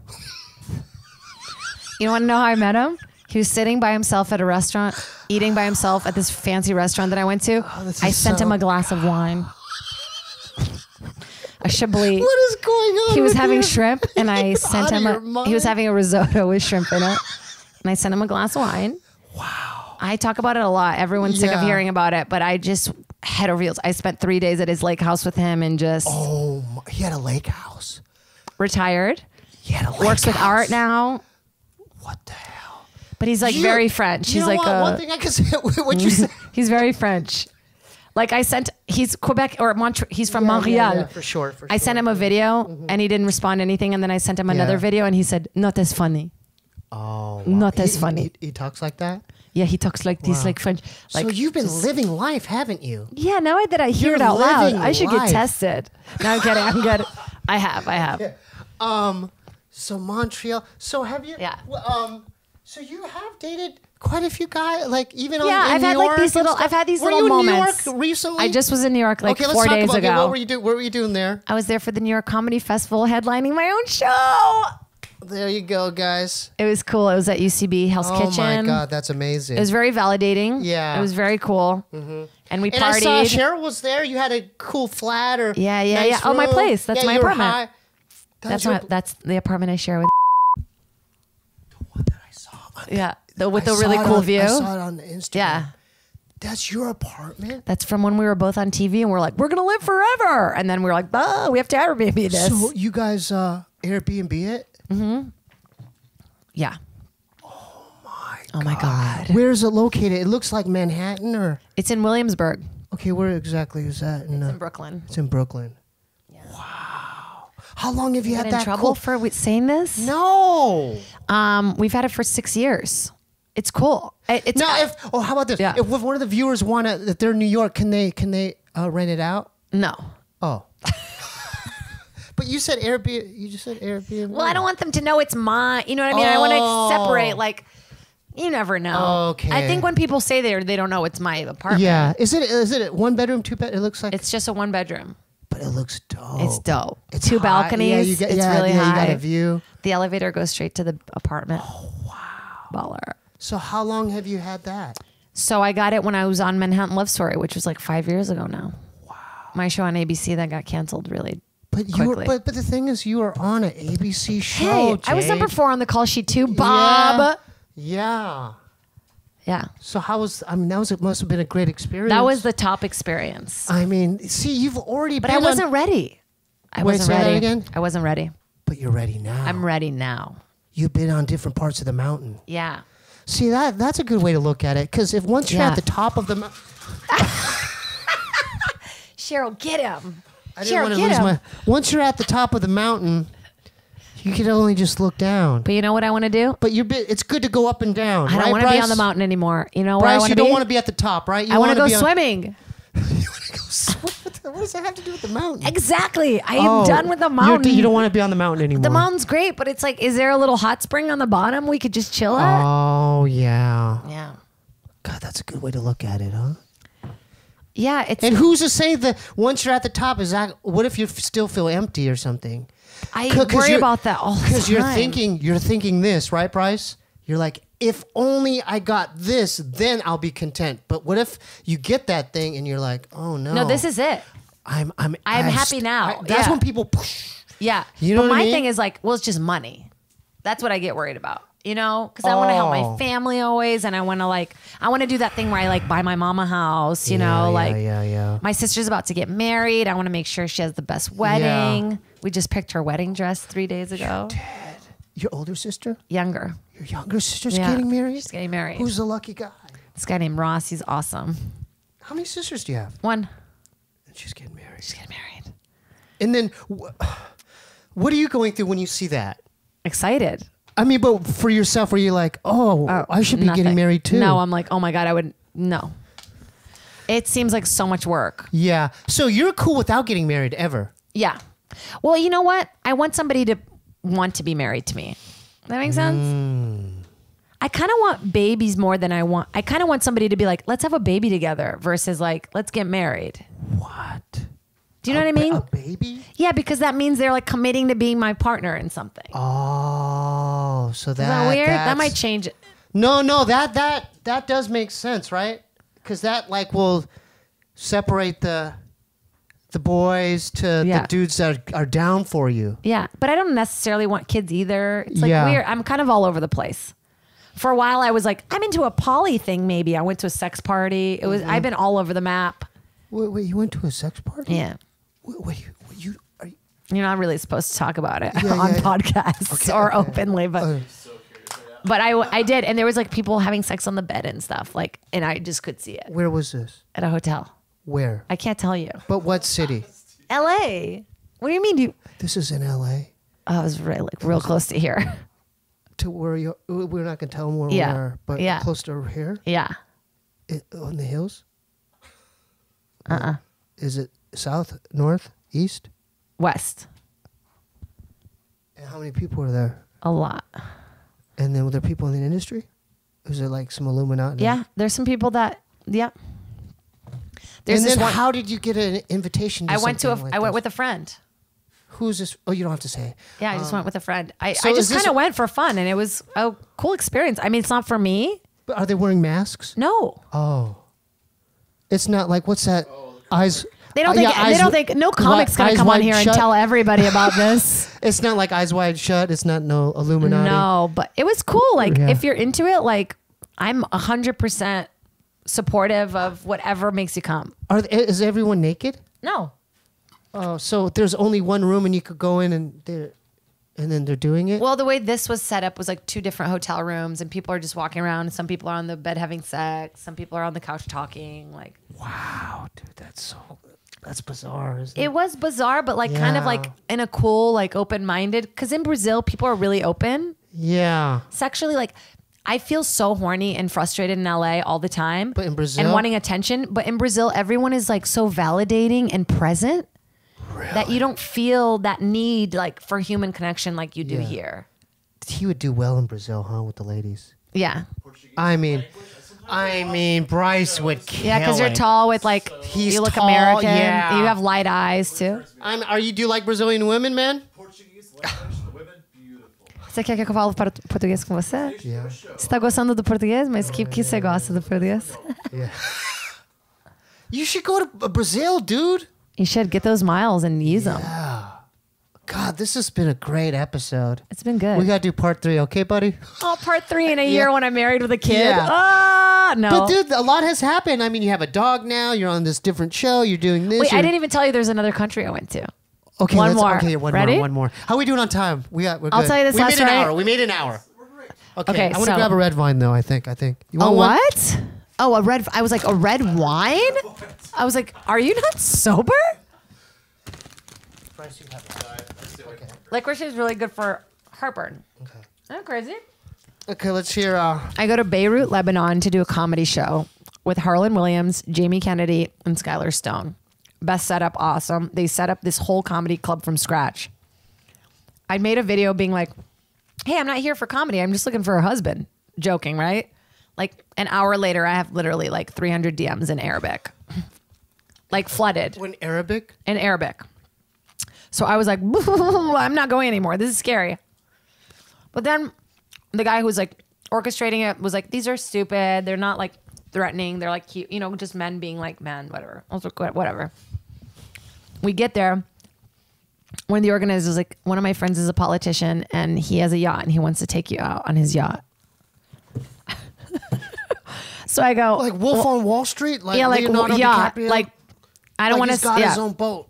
[SPEAKER 1] You want to know how I met him? He was sitting by himself at a restaurant, eating by himself at this fancy restaurant that I went to.
[SPEAKER 2] this
[SPEAKER 1] I
[SPEAKER 2] is
[SPEAKER 1] sent
[SPEAKER 2] so-
[SPEAKER 1] him a glass of wine. A Chablis.
[SPEAKER 2] What is going on?
[SPEAKER 1] He was
[SPEAKER 2] with
[SPEAKER 1] having
[SPEAKER 2] you?
[SPEAKER 1] shrimp, and I
[SPEAKER 2] You're
[SPEAKER 1] sent
[SPEAKER 2] out of
[SPEAKER 1] him
[SPEAKER 2] your
[SPEAKER 1] he was
[SPEAKER 2] mind.
[SPEAKER 1] having a risotto with shrimp in it, and I sent him a glass of wine. Wow. I talk about it a lot. Everyone's sick of
[SPEAKER 2] Yeah.
[SPEAKER 1] hearing about it, but I just head over heels. I spent 3 days at his lake house with him and just
[SPEAKER 2] Oh, he had a lake house.
[SPEAKER 1] retired.
[SPEAKER 2] He had a lake
[SPEAKER 1] Works with
[SPEAKER 2] house.
[SPEAKER 1] art now,
[SPEAKER 2] What the hell?
[SPEAKER 1] but he's like
[SPEAKER 2] You-
[SPEAKER 1] very French.
[SPEAKER 2] You
[SPEAKER 1] He's
[SPEAKER 2] know
[SPEAKER 1] like
[SPEAKER 2] what? One thing I can say. What you said.
[SPEAKER 1] he's very French. Like he's Quebec or Montreal. He's from Montreal.
[SPEAKER 2] Yeah, for sure.
[SPEAKER 1] I sent him a video and he didn't respond to anything, and then I sent him another
[SPEAKER 2] Yeah.
[SPEAKER 1] video and he said, "Not as funny."
[SPEAKER 2] Oh,
[SPEAKER 1] Not as funny.
[SPEAKER 2] He talks like that.
[SPEAKER 1] Yeah, he talks like this, like French. Like
[SPEAKER 2] So you've been living life, haven't you?
[SPEAKER 1] yeah. Now that I hear
[SPEAKER 2] You're
[SPEAKER 1] it out loud,
[SPEAKER 2] living
[SPEAKER 1] I should
[SPEAKER 2] life.
[SPEAKER 1] get tested. No, I'm kidding. I'm good. I have.
[SPEAKER 2] So Montreal. So have you?
[SPEAKER 1] Yeah.
[SPEAKER 2] So you have dated quite a few guys, like even
[SPEAKER 1] Yeah,
[SPEAKER 2] in
[SPEAKER 1] I've
[SPEAKER 2] New
[SPEAKER 1] had like
[SPEAKER 2] York
[SPEAKER 1] these
[SPEAKER 2] and
[SPEAKER 1] little.
[SPEAKER 2] stuff?
[SPEAKER 1] I've had these
[SPEAKER 2] Were
[SPEAKER 1] little
[SPEAKER 2] you in
[SPEAKER 1] moments.
[SPEAKER 2] New York recently?
[SPEAKER 1] I just was in New York like
[SPEAKER 2] okay, let's
[SPEAKER 1] 4
[SPEAKER 2] talk
[SPEAKER 1] days
[SPEAKER 2] about
[SPEAKER 1] ago.
[SPEAKER 2] it. What were you doing? What were you doing there?
[SPEAKER 1] I was there for the New York Comedy Festival, headlining my own show.
[SPEAKER 2] There you go, guys.
[SPEAKER 1] It was cool. It was at UCB Hell's
[SPEAKER 2] Oh
[SPEAKER 1] Kitchen.
[SPEAKER 2] my God, that's amazing.
[SPEAKER 1] It was very validating.
[SPEAKER 2] Yeah.
[SPEAKER 1] It was very cool. And we
[SPEAKER 2] and I saw
[SPEAKER 1] partied.
[SPEAKER 2] Cheryl was there. You had a cool flat or
[SPEAKER 1] Yeah, yeah,
[SPEAKER 2] nice
[SPEAKER 1] yeah. Oh, my
[SPEAKER 2] room.
[SPEAKER 1] place. That's
[SPEAKER 2] Yeah,
[SPEAKER 1] my
[SPEAKER 2] you were
[SPEAKER 1] apartment.
[SPEAKER 2] high.
[SPEAKER 1] That's
[SPEAKER 2] your-
[SPEAKER 1] that's the apartment I share with.
[SPEAKER 2] one that I saw.
[SPEAKER 1] Yeah, with
[SPEAKER 2] I
[SPEAKER 1] the really
[SPEAKER 2] saw it
[SPEAKER 1] cool
[SPEAKER 2] on-
[SPEAKER 1] view.
[SPEAKER 2] I saw it on Instagram.
[SPEAKER 1] Yeah,
[SPEAKER 2] That's your apartment?
[SPEAKER 1] that's from when we were both on TV and we're like, we're gonna live forever, and then we're like, oh, we have to Airbnb this.
[SPEAKER 2] So you guys Airbnb it?
[SPEAKER 1] Yeah. Oh my God.
[SPEAKER 2] Where is it located? It looks like Manhattan or
[SPEAKER 1] It's in Williamsburg.
[SPEAKER 2] okay, where exactly is that?
[SPEAKER 1] In Brooklyn.
[SPEAKER 2] It's in Brooklyn. Wow. How long have you
[SPEAKER 1] Get
[SPEAKER 2] had
[SPEAKER 1] in
[SPEAKER 2] that
[SPEAKER 1] trouble
[SPEAKER 2] cool?
[SPEAKER 1] for saying this?
[SPEAKER 2] No.
[SPEAKER 1] We've had it for 6 years. It's cool. It's
[SPEAKER 2] Now how about this?
[SPEAKER 1] Yeah.
[SPEAKER 2] If one of the viewers want to if they're in New York, can they rent it out?
[SPEAKER 1] no.
[SPEAKER 2] Oh. But you said Airbnb. You just said Airbnb.
[SPEAKER 1] Well, I don't want them to know it's mine. You know what I mean? I want to separate. Like, you never know.
[SPEAKER 2] Okay.
[SPEAKER 1] I think when people say they don't know it's my apartment.
[SPEAKER 2] Yeah. Is it 1 bedroom, 2 bed? It looks like.
[SPEAKER 1] It's just a 1 bedroom.
[SPEAKER 2] But it looks dope.
[SPEAKER 1] It's dope.
[SPEAKER 2] It's
[SPEAKER 1] 2
[SPEAKER 2] high.
[SPEAKER 1] balconies.
[SPEAKER 2] Yeah, you get,
[SPEAKER 1] it's really
[SPEAKER 2] yeah,
[SPEAKER 1] high.
[SPEAKER 2] You got a view.
[SPEAKER 1] The elevator goes straight to the apartment. Oh wow. Baller.
[SPEAKER 2] So how long have you had that?
[SPEAKER 1] So I got it when I was on Manhattan Love Story, which was like 5 years ago now. Wow. My show on ABC that got canceled really.
[SPEAKER 2] But you were,
[SPEAKER 1] quickly.
[SPEAKER 2] but the thing is, you were on an ABC show.
[SPEAKER 1] Hey, I was
[SPEAKER 2] Jade.
[SPEAKER 1] number 4 on the call sheet too, Bob.
[SPEAKER 2] Yeah.
[SPEAKER 1] Yeah.
[SPEAKER 2] So how was? I mean, it must have been a great experience.
[SPEAKER 1] That was the top experience.
[SPEAKER 2] I mean, see, you've already.
[SPEAKER 1] But
[SPEAKER 2] been
[SPEAKER 1] I wasn't
[SPEAKER 2] on,
[SPEAKER 1] ready. I
[SPEAKER 2] Wait,
[SPEAKER 1] wasn't
[SPEAKER 2] say that
[SPEAKER 1] ready.
[SPEAKER 2] again?
[SPEAKER 1] I wasn't ready.
[SPEAKER 2] But you're ready now.
[SPEAKER 1] I'm ready now.
[SPEAKER 2] You've been on different parts of the mountain.
[SPEAKER 1] Yeah.
[SPEAKER 2] See, that's a good way to look at it. Because if once you're
[SPEAKER 1] Yeah.
[SPEAKER 2] at the top of the mountain,
[SPEAKER 1] Cheryl, get him.
[SPEAKER 2] I didn't
[SPEAKER 1] Cheryl,
[SPEAKER 2] want to
[SPEAKER 1] get
[SPEAKER 2] lose
[SPEAKER 1] him.
[SPEAKER 2] my. Once you're at the top of the mountain, You can only just look down.
[SPEAKER 1] But you know what I want to do?
[SPEAKER 2] But it's good to go up and down.
[SPEAKER 1] I don't
[SPEAKER 2] right,
[SPEAKER 1] want to be
[SPEAKER 2] Bryce?
[SPEAKER 1] on the mountain anymore. You know where I
[SPEAKER 2] Bryce,
[SPEAKER 1] want
[SPEAKER 2] you
[SPEAKER 1] to be?
[SPEAKER 2] don't want to be at the top, right? You
[SPEAKER 1] I want to go
[SPEAKER 2] be on-
[SPEAKER 1] swimming.
[SPEAKER 2] You want to go swim? What does that have to do with the mountain?
[SPEAKER 1] Exactly. I am done with the
[SPEAKER 2] You
[SPEAKER 1] mountain.
[SPEAKER 2] don't want to be on the mountain anymore.
[SPEAKER 1] The mountain's great, but it's like, is there a little hot spring on the bottom we could just chill at?
[SPEAKER 2] Oh, yeah.
[SPEAKER 1] Yeah.
[SPEAKER 2] God, that's a good way to look at it, huh?
[SPEAKER 1] Yeah, it's.
[SPEAKER 2] And who's to say that once you're at the top, what if you still feel empty or something?
[SPEAKER 1] I worry about that all the time.
[SPEAKER 2] Because you're thinking this, right, Bryce? You're like, if only I got this, then I'll be content. But what if you get that thing and you're like, oh no.
[SPEAKER 1] No, this is it.
[SPEAKER 2] I'm
[SPEAKER 1] happy now.
[SPEAKER 2] That's
[SPEAKER 1] Yeah.
[SPEAKER 2] when people push.
[SPEAKER 1] Yeah.
[SPEAKER 2] You know
[SPEAKER 1] but
[SPEAKER 2] what I
[SPEAKER 1] my
[SPEAKER 2] mean?
[SPEAKER 1] thing is like, well, it's just money. That's what I get worried about. You know, because I want to help my family always, and I want to do that thing where I like buy my mom a house. You know, like my sister's about to get married. I want to make sure she has the best wedding.
[SPEAKER 2] Yeah.
[SPEAKER 1] We just picked her wedding dress 3 days ago.
[SPEAKER 2] Your older sister?
[SPEAKER 1] Younger.
[SPEAKER 2] Your younger sister's
[SPEAKER 1] Yeah,
[SPEAKER 2] getting married?
[SPEAKER 1] she's getting married.
[SPEAKER 2] Who's the lucky guy?
[SPEAKER 1] This guy named Ross. He's awesome.
[SPEAKER 2] How many sisters do you have?
[SPEAKER 1] One.
[SPEAKER 2] And she's getting married.
[SPEAKER 1] She's getting married.
[SPEAKER 2] And then, what are you going through when you see that?
[SPEAKER 1] Excited.
[SPEAKER 2] I mean, but for yourself, were you like, I should be getting
[SPEAKER 1] Nothing.
[SPEAKER 2] married too?
[SPEAKER 1] No, I'm like, oh my God, no. It seems like so much work.
[SPEAKER 2] Yeah. So you're cool without getting married ever?
[SPEAKER 1] Yeah. Well, you know what? I want somebody to want to be married to me. That makes sense? I kind of want babies more than I kind of want somebody to be like, let's have a baby together versus like, let's get married.
[SPEAKER 2] What?
[SPEAKER 1] Do you know what I mean?
[SPEAKER 2] A baby?
[SPEAKER 1] Yeah, because that means they're like committing to being my partner in something.
[SPEAKER 2] Oh, so
[SPEAKER 1] Is that weird? That
[SPEAKER 2] that's-
[SPEAKER 1] might change it.
[SPEAKER 2] No, that does make sense, right? Because that like will separate the boys to
[SPEAKER 1] Yeah.
[SPEAKER 2] the dudes that are down for you.
[SPEAKER 1] Yeah, but I don't necessarily want kids either. It's like
[SPEAKER 2] Yeah.
[SPEAKER 1] weird. I'm kind of all over the place. For a while, I was like, I'm into a poly thing. Maybe I went to a sex party. It was. I've been all over the map.
[SPEAKER 2] Wait, you went to a sex party?
[SPEAKER 1] Yeah,
[SPEAKER 2] Are you?
[SPEAKER 1] you're not really supposed to talk about it
[SPEAKER 2] Yeah,
[SPEAKER 1] on
[SPEAKER 2] yeah.
[SPEAKER 1] podcasts or openly, but
[SPEAKER 3] So curious right now.
[SPEAKER 1] but I did, and there was like people having sex on the bed and stuff, like, and I just could see it
[SPEAKER 2] Where was this?
[SPEAKER 1] at a hotel.
[SPEAKER 2] Where?
[SPEAKER 1] I can't tell you.
[SPEAKER 2] But what city?
[SPEAKER 1] L.A. What do you mean?
[SPEAKER 2] This is in L.A.
[SPEAKER 1] Oh, I was really like real close to here.
[SPEAKER 2] To where you? We're not gonna tell them where
[SPEAKER 1] Yeah.
[SPEAKER 2] we are, but
[SPEAKER 1] Yeah.
[SPEAKER 2] close to here,
[SPEAKER 1] Yeah.
[SPEAKER 2] on the hills. Is it south, north, east?
[SPEAKER 1] West.
[SPEAKER 2] And how many people were there?
[SPEAKER 1] A lot.
[SPEAKER 2] And then were there people in the industry? Was there like some Illuminati?
[SPEAKER 1] Yeah. There's some people that. Yeah. There's
[SPEAKER 2] And
[SPEAKER 1] this
[SPEAKER 2] then
[SPEAKER 1] one.
[SPEAKER 2] how did you get an invitation? To
[SPEAKER 1] I went
[SPEAKER 2] something
[SPEAKER 1] I
[SPEAKER 2] like
[SPEAKER 1] went
[SPEAKER 2] this?
[SPEAKER 1] with a friend.
[SPEAKER 2] Who's this? Oh, you don't have to say.
[SPEAKER 1] Yeah, I just went with a friend. I
[SPEAKER 2] so
[SPEAKER 1] just
[SPEAKER 2] is this-
[SPEAKER 1] kind of went for fun, and it was a cool experience. I mean, it's not for me.
[SPEAKER 2] But are they wearing masks?
[SPEAKER 1] No,
[SPEAKER 2] Oh, it's not like what's that? Eyes.
[SPEAKER 1] they don't think.
[SPEAKER 2] yeah,
[SPEAKER 1] they
[SPEAKER 2] eyes
[SPEAKER 1] don't think. No comic's gonna
[SPEAKER 2] eyes
[SPEAKER 1] come on
[SPEAKER 2] wide
[SPEAKER 1] here and
[SPEAKER 2] shut?
[SPEAKER 1] tell everybody about this.
[SPEAKER 2] It's not like Eyes Wide Shut. It's not no Illuminati.
[SPEAKER 1] No, but it was cool. Like
[SPEAKER 2] Yeah.
[SPEAKER 1] if you're into it, like I'm 100% supportive of whatever makes you come.
[SPEAKER 2] Is everyone naked?
[SPEAKER 1] No,
[SPEAKER 2] Oh, so there's only one room and you could go in and then they're doing it.
[SPEAKER 1] well, the way this was set up was like 2 different hotel rooms, and people are just walking around. And some people are on the bed having sex. Some people are on the couch talking. Like
[SPEAKER 2] Wow, dude, that's bizarre, isn't it?
[SPEAKER 1] it was bizarre, but like kind of
[SPEAKER 2] Yeah.
[SPEAKER 1] like in a cool, like open-minded. Because in Brazil, people are really open
[SPEAKER 2] Yeah.
[SPEAKER 1] sexually. Like I feel so horny and frustrated in LA all the time,
[SPEAKER 2] But in Brazil?
[SPEAKER 1] and wanting attention. But in Brazil, everyone is like so validating and present that you don't feel that need like for human connection like you do
[SPEAKER 2] Yeah.
[SPEAKER 1] here.
[SPEAKER 2] He would do well in Brazil, huh, with the ladies.
[SPEAKER 1] Yeah,
[SPEAKER 2] I mean, Bryce would kill
[SPEAKER 1] yeah, because you're
[SPEAKER 2] it.
[SPEAKER 1] tall with like
[SPEAKER 2] He's
[SPEAKER 1] you look
[SPEAKER 2] tall,
[SPEAKER 1] American.
[SPEAKER 2] yeah.
[SPEAKER 1] You have light eyes too.
[SPEAKER 2] Do you like Brazilian women, man?
[SPEAKER 3] Portuguese language, the women, beautiful.
[SPEAKER 1] Você quer que eu fale para português com você?
[SPEAKER 2] Yeah.
[SPEAKER 1] Você tá gostando do português? Mas que você gosta do português?
[SPEAKER 2] You should go to Brazil, dude.
[SPEAKER 1] You should get those miles and use them.
[SPEAKER 2] God, this has been a great episode.
[SPEAKER 1] It's been good.
[SPEAKER 2] We gotta do part 3, okay, buddy?
[SPEAKER 1] Oh, part 3 in a year when I'm married with a kid.
[SPEAKER 2] Yeah.
[SPEAKER 1] Ah, no.
[SPEAKER 2] But dude, a lot has happened. I mean, you have a dog now. You're on this different show. You're doing this.
[SPEAKER 1] Wait, I
[SPEAKER 2] you're-
[SPEAKER 1] didn't even tell you there's another country I went to.
[SPEAKER 2] Okay,
[SPEAKER 1] One
[SPEAKER 2] let's-
[SPEAKER 1] more.
[SPEAKER 2] Okay, one
[SPEAKER 1] Ready?
[SPEAKER 2] more. One more. How are we doing on time? We're good.
[SPEAKER 1] I'll tell you this
[SPEAKER 2] We
[SPEAKER 1] last
[SPEAKER 2] made an
[SPEAKER 1] night.
[SPEAKER 2] hour. We made an hour. Okay.
[SPEAKER 1] Okay,
[SPEAKER 2] I want to
[SPEAKER 1] so-
[SPEAKER 2] grab a red wine though. I think. You
[SPEAKER 1] A
[SPEAKER 2] want one?
[SPEAKER 1] what? Oh, a red. I was like, a red wine? I was like, are you not sober? Licorice is really good for Heartburn. Okay. Isn't that crazy?
[SPEAKER 2] Okay, let's hear.
[SPEAKER 1] I go to Beirut, Lebanon to do a comedy show with Harlan Williams, Jamie Kennedy, and Skylar Stone. Best setup, awesome. They set up this whole comedy club from scratch. I made a video being like, hey, I'm not here for comedy. I'm just looking for a husband. Joking, right? Like an hour later, I have literally like 300 DMs in Arabic. Like flooded.
[SPEAKER 2] In Arabic?
[SPEAKER 1] In Arabic. So I was like, I'm not going anymore. This is scary. But then the guy who was like orchestrating it was like, these are stupid. They're not like threatening. They're like cute, you know, just men being like, man, whatever. I was like, whatever. We get there. One of the organizers, like, one of my friends is a politician and he has a yacht and he wants to take you out on his yacht. So I go,
[SPEAKER 2] like Wolf on Wall Street, like
[SPEAKER 1] yeah, like
[SPEAKER 2] Leonardo DiCaprio?
[SPEAKER 1] like I don't
[SPEAKER 2] Like
[SPEAKER 1] want
[SPEAKER 2] he's
[SPEAKER 1] to.
[SPEAKER 2] got
[SPEAKER 1] Yeah.
[SPEAKER 2] his own boat.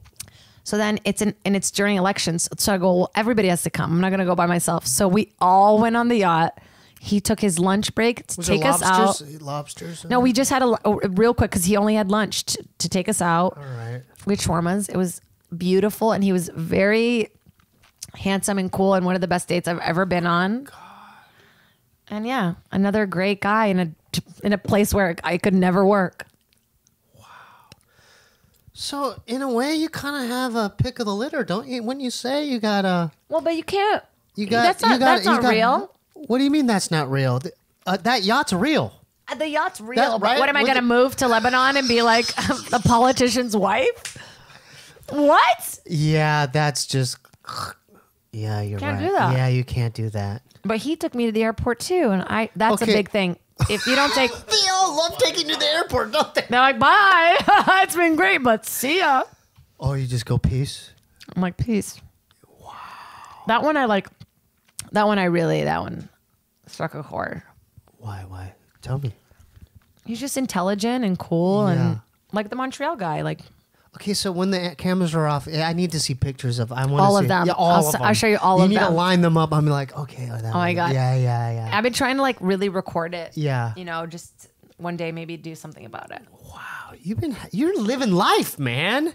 [SPEAKER 1] So then it's during elections. So I go, well, everybody has to come. I'm not gonna go by myself. So we all went on the yacht. He took his lunch break to
[SPEAKER 2] Was
[SPEAKER 1] take
[SPEAKER 2] it
[SPEAKER 1] us out.
[SPEAKER 2] lobsters? Lobsters?
[SPEAKER 1] No, we just had a real quick because he only had lunch to take us out.
[SPEAKER 2] All right.
[SPEAKER 1] With shawarmas. It was beautiful, and he was very handsome and cool, and one of the best dates I've ever been on. God. And yeah, another great guy in a place where I could never work.
[SPEAKER 2] So in a way, you kind of have a pick of the litter, don't you? When you say you got a,
[SPEAKER 1] Well, but you can't.
[SPEAKER 2] you got,
[SPEAKER 1] That's not,
[SPEAKER 2] you got,
[SPEAKER 1] that's
[SPEAKER 2] you
[SPEAKER 1] not
[SPEAKER 2] got-
[SPEAKER 1] real.
[SPEAKER 2] What do you mean that's not real? That yacht's real.
[SPEAKER 1] The yacht's real.
[SPEAKER 2] That-
[SPEAKER 1] But
[SPEAKER 2] right?
[SPEAKER 1] what am I
[SPEAKER 2] With
[SPEAKER 1] going to
[SPEAKER 2] the-
[SPEAKER 1] move to Lebanon and be like the politician's wife? What?
[SPEAKER 2] Yeah, that's just. Yeah, you're
[SPEAKER 1] Can't
[SPEAKER 2] right.
[SPEAKER 1] do that.
[SPEAKER 2] Yeah, you can't do that.
[SPEAKER 1] But he took me to the airport too, and that's
[SPEAKER 2] Okay.
[SPEAKER 1] a big thing. If you don't take,
[SPEAKER 2] They all love taking you to the airport, don't they?
[SPEAKER 1] they're like, bye. It's been great, but see ya.
[SPEAKER 2] Oh, you just go peace.
[SPEAKER 1] I'm like, peace. Wow. That one I like. That one struck a chord.
[SPEAKER 2] Why? Tell me.
[SPEAKER 1] He's just intelligent and cool,
[SPEAKER 2] Yeah.
[SPEAKER 1] and like the Montreal guy. Like
[SPEAKER 2] Okay, so when the cameras are off, I need to see pictures of. I want
[SPEAKER 1] All
[SPEAKER 2] to
[SPEAKER 1] of
[SPEAKER 2] see,
[SPEAKER 1] them.
[SPEAKER 2] Yeah, all of them.
[SPEAKER 1] I'll show you all
[SPEAKER 2] you
[SPEAKER 1] of
[SPEAKER 2] need to
[SPEAKER 1] them.
[SPEAKER 2] line them up. I'm like, okay. Oh
[SPEAKER 1] my God.
[SPEAKER 2] Yeah.
[SPEAKER 1] I've been trying to like really record it.
[SPEAKER 2] Yeah.
[SPEAKER 1] You know, just one day maybe do something about it.
[SPEAKER 2] Wow, you're living life, man.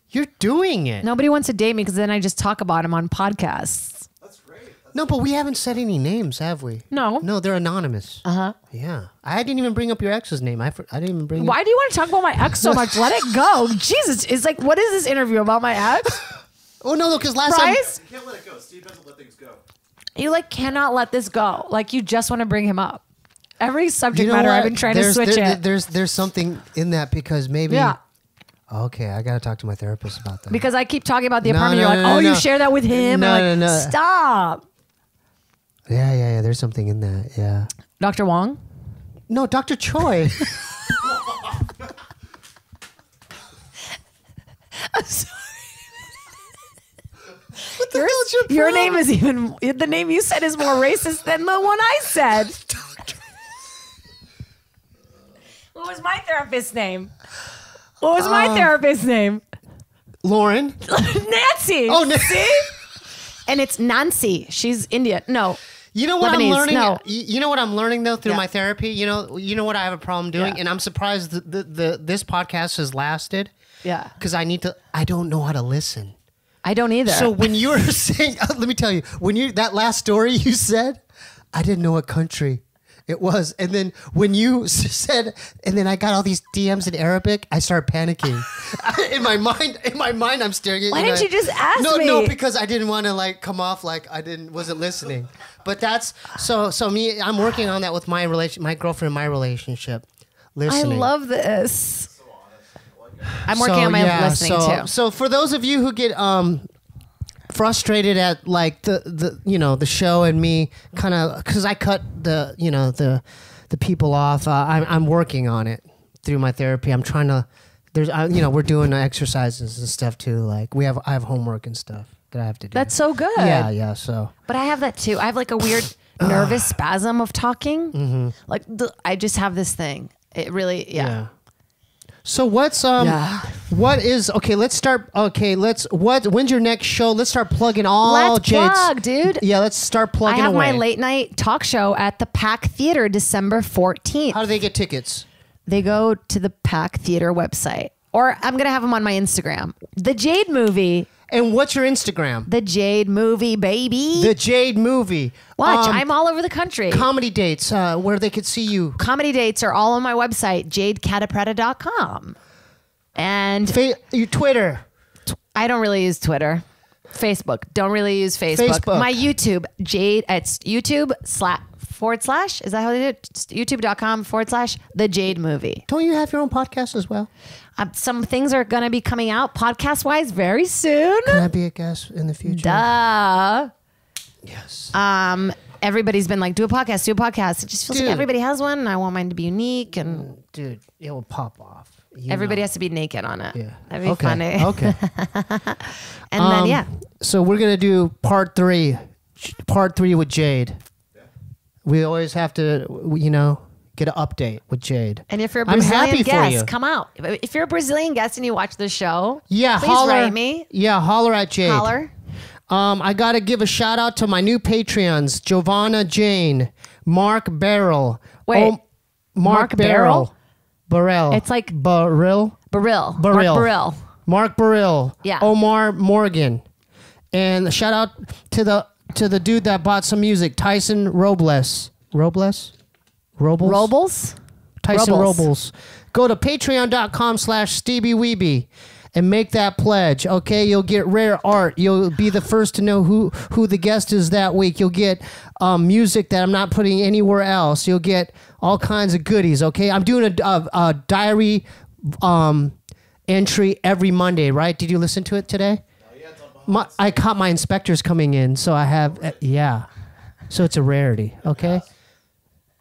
[SPEAKER 2] You're doing it.
[SPEAKER 1] Nobody wants to date me because then I just talk about him on podcasts.
[SPEAKER 3] That's great.
[SPEAKER 2] No, but we haven't said any names, have we?
[SPEAKER 1] No.
[SPEAKER 2] No, they're anonymous.
[SPEAKER 1] Uh-huh.
[SPEAKER 2] Yeah, I didn't even bring up your ex's name. I didn't even bring.
[SPEAKER 1] Why do you want to talk about my ex so much? Let it go. Jesus. It's like, what is this interview about my ex?
[SPEAKER 2] Oh no, because last
[SPEAKER 1] Bryce?
[SPEAKER 3] You can't let it go. Steve doesn't let things go.
[SPEAKER 1] You like cannot let this go. Like you just want to bring him up. Every subject
[SPEAKER 2] You know
[SPEAKER 1] matter,
[SPEAKER 2] what?
[SPEAKER 1] I've been trying to switch it.
[SPEAKER 2] There's something in that because maybe.
[SPEAKER 1] Yeah.
[SPEAKER 2] Okay, I gotta talk to my therapist about that.
[SPEAKER 1] Because I keep talking about the
[SPEAKER 2] No,
[SPEAKER 1] apartment.
[SPEAKER 2] no,
[SPEAKER 1] You're like,
[SPEAKER 2] no,
[SPEAKER 1] oh,
[SPEAKER 2] no.
[SPEAKER 1] you share that with him?
[SPEAKER 2] No,
[SPEAKER 1] I'm like,
[SPEAKER 2] no, no.
[SPEAKER 1] stop.
[SPEAKER 2] Yeah. There's something in that. Yeah.
[SPEAKER 1] Dr. Wong?
[SPEAKER 2] No, Dr. Choi.
[SPEAKER 1] I'm sorry.
[SPEAKER 2] What the hell's
[SPEAKER 1] Your name is even, the name you said is more racist than the one I said. What was my therapist's name? What was my therapist's name?
[SPEAKER 2] Lauren.
[SPEAKER 1] Nancy.
[SPEAKER 2] Oh, Nancy.
[SPEAKER 1] See? And it's Nancy. She's Indian. No.
[SPEAKER 2] You know what
[SPEAKER 1] Lebanese,
[SPEAKER 2] I'm learning?
[SPEAKER 1] no.
[SPEAKER 2] You know what I'm learning though through
[SPEAKER 1] Yeah.
[SPEAKER 2] my therapy. You know what I have a problem doing,
[SPEAKER 1] Yeah.
[SPEAKER 2] and I'm surprised this podcast has lasted.
[SPEAKER 1] Yeah.
[SPEAKER 2] Because I don't know how to listen.
[SPEAKER 1] I don't either.
[SPEAKER 2] So when you were saying, let me tell you, that last story you said, I didn't know what country it was, and then when you said, and then I got all these DMs in Arabic, I started panicking. in my mind, I'm staring at.
[SPEAKER 1] Why didn't you just ask me?
[SPEAKER 2] No, because I didn't want to like come off like I wasn't listening. But that's so me. I'm working on that with my girlfriend, my relationship.
[SPEAKER 1] I
[SPEAKER 2] Listening.
[SPEAKER 1] love this. I'm working on my listening too.
[SPEAKER 2] So for those of you who get frustrated at like the show and me kind of because I cut the people off, I'm working on it through my therapy. I'm trying to we're doing exercises and stuff too. Like I have homework and stuff that I have to do.
[SPEAKER 1] That's so good.
[SPEAKER 2] Yeah. So
[SPEAKER 1] But I have that too. I have like a weird nervous spasm of talking.
[SPEAKER 2] Mm-hmm.
[SPEAKER 1] Like I just have this thing. It really, yeah.
[SPEAKER 2] So what's what is okay? Let's start. Okay, when's your next show? Let's start plugging all.
[SPEAKER 1] Let's
[SPEAKER 2] Jade's,
[SPEAKER 1] plug, dude.
[SPEAKER 2] Yeah, let's start
[SPEAKER 1] I
[SPEAKER 2] plugging
[SPEAKER 1] have
[SPEAKER 2] away.
[SPEAKER 1] my late night talk show at the Pack Theater December 14th.
[SPEAKER 2] How do they get tickets?
[SPEAKER 1] They go to the Pack Theater website, or I'm gonna have them on my Instagram. The Jade movie
[SPEAKER 2] And what's your Instagram?
[SPEAKER 1] The Jade Movie, baby.
[SPEAKER 2] The Jade Movie.
[SPEAKER 1] Watch, I'm all over the country.
[SPEAKER 2] Comedy dates where they could see you.
[SPEAKER 1] Comedy dates are all on my website, jadecatapretta.com. And
[SPEAKER 2] Your Twitter.
[SPEAKER 1] I don't really use Twitter. Facebook. Don't really use Facebook. My YouTube, Jade, it's YouTube / is that how they do it? YouTube.com / The Jade Movie.
[SPEAKER 2] Don't you have your own podcast as well?
[SPEAKER 1] Some things are going to be coming out podcast wise very soon.
[SPEAKER 2] Can I be a guest in the future?
[SPEAKER 1] Duh.
[SPEAKER 2] Yes.
[SPEAKER 1] Everybody's been like, do a podcast. It just feels like everybody has one, and I want mine to be unique. And
[SPEAKER 2] dude, it will pop off.
[SPEAKER 1] Everybody has to be naked on it.
[SPEAKER 2] Yeah.
[SPEAKER 1] That'd be funny.
[SPEAKER 2] Okay.
[SPEAKER 1] And then, yeah.
[SPEAKER 2] So we're going to do part 3 with Jade. Yeah. We always have to, get an update with Jade.
[SPEAKER 1] And if you're a
[SPEAKER 2] I'm
[SPEAKER 1] Brazilian
[SPEAKER 2] happy for you.
[SPEAKER 1] guest, come out. If you're a Brazilian guest and you watch the show, please
[SPEAKER 2] holler,
[SPEAKER 1] write me.
[SPEAKER 2] Yeah, holler at Jade.
[SPEAKER 1] Holler.
[SPEAKER 2] I got to give a shout out to my new Patreons, Giovanna Jane, Mark Barrel.
[SPEAKER 1] Wait.
[SPEAKER 2] Mark Barrel? Burrell.
[SPEAKER 1] It's like
[SPEAKER 2] Burrell.
[SPEAKER 1] Baril.
[SPEAKER 2] Mark Burrell.
[SPEAKER 1] Yeah.
[SPEAKER 2] Omar Morgan. And a shout out to the dude that bought some music, Tyson Robles. Robles? Tyson Robles. Go to patreon.com/StevieWeeby and make that pledge. Okay, you'll get rare art. You'll be the first to know who the guest is that week. You'll get music that I'm not putting anywhere else. You'll get all kinds of goodies. Okay, I'm doing a diary entry every Monday. Right? Did you listen to it today? I caught my inspectors coming in, so I have So it's a rarity. Okay.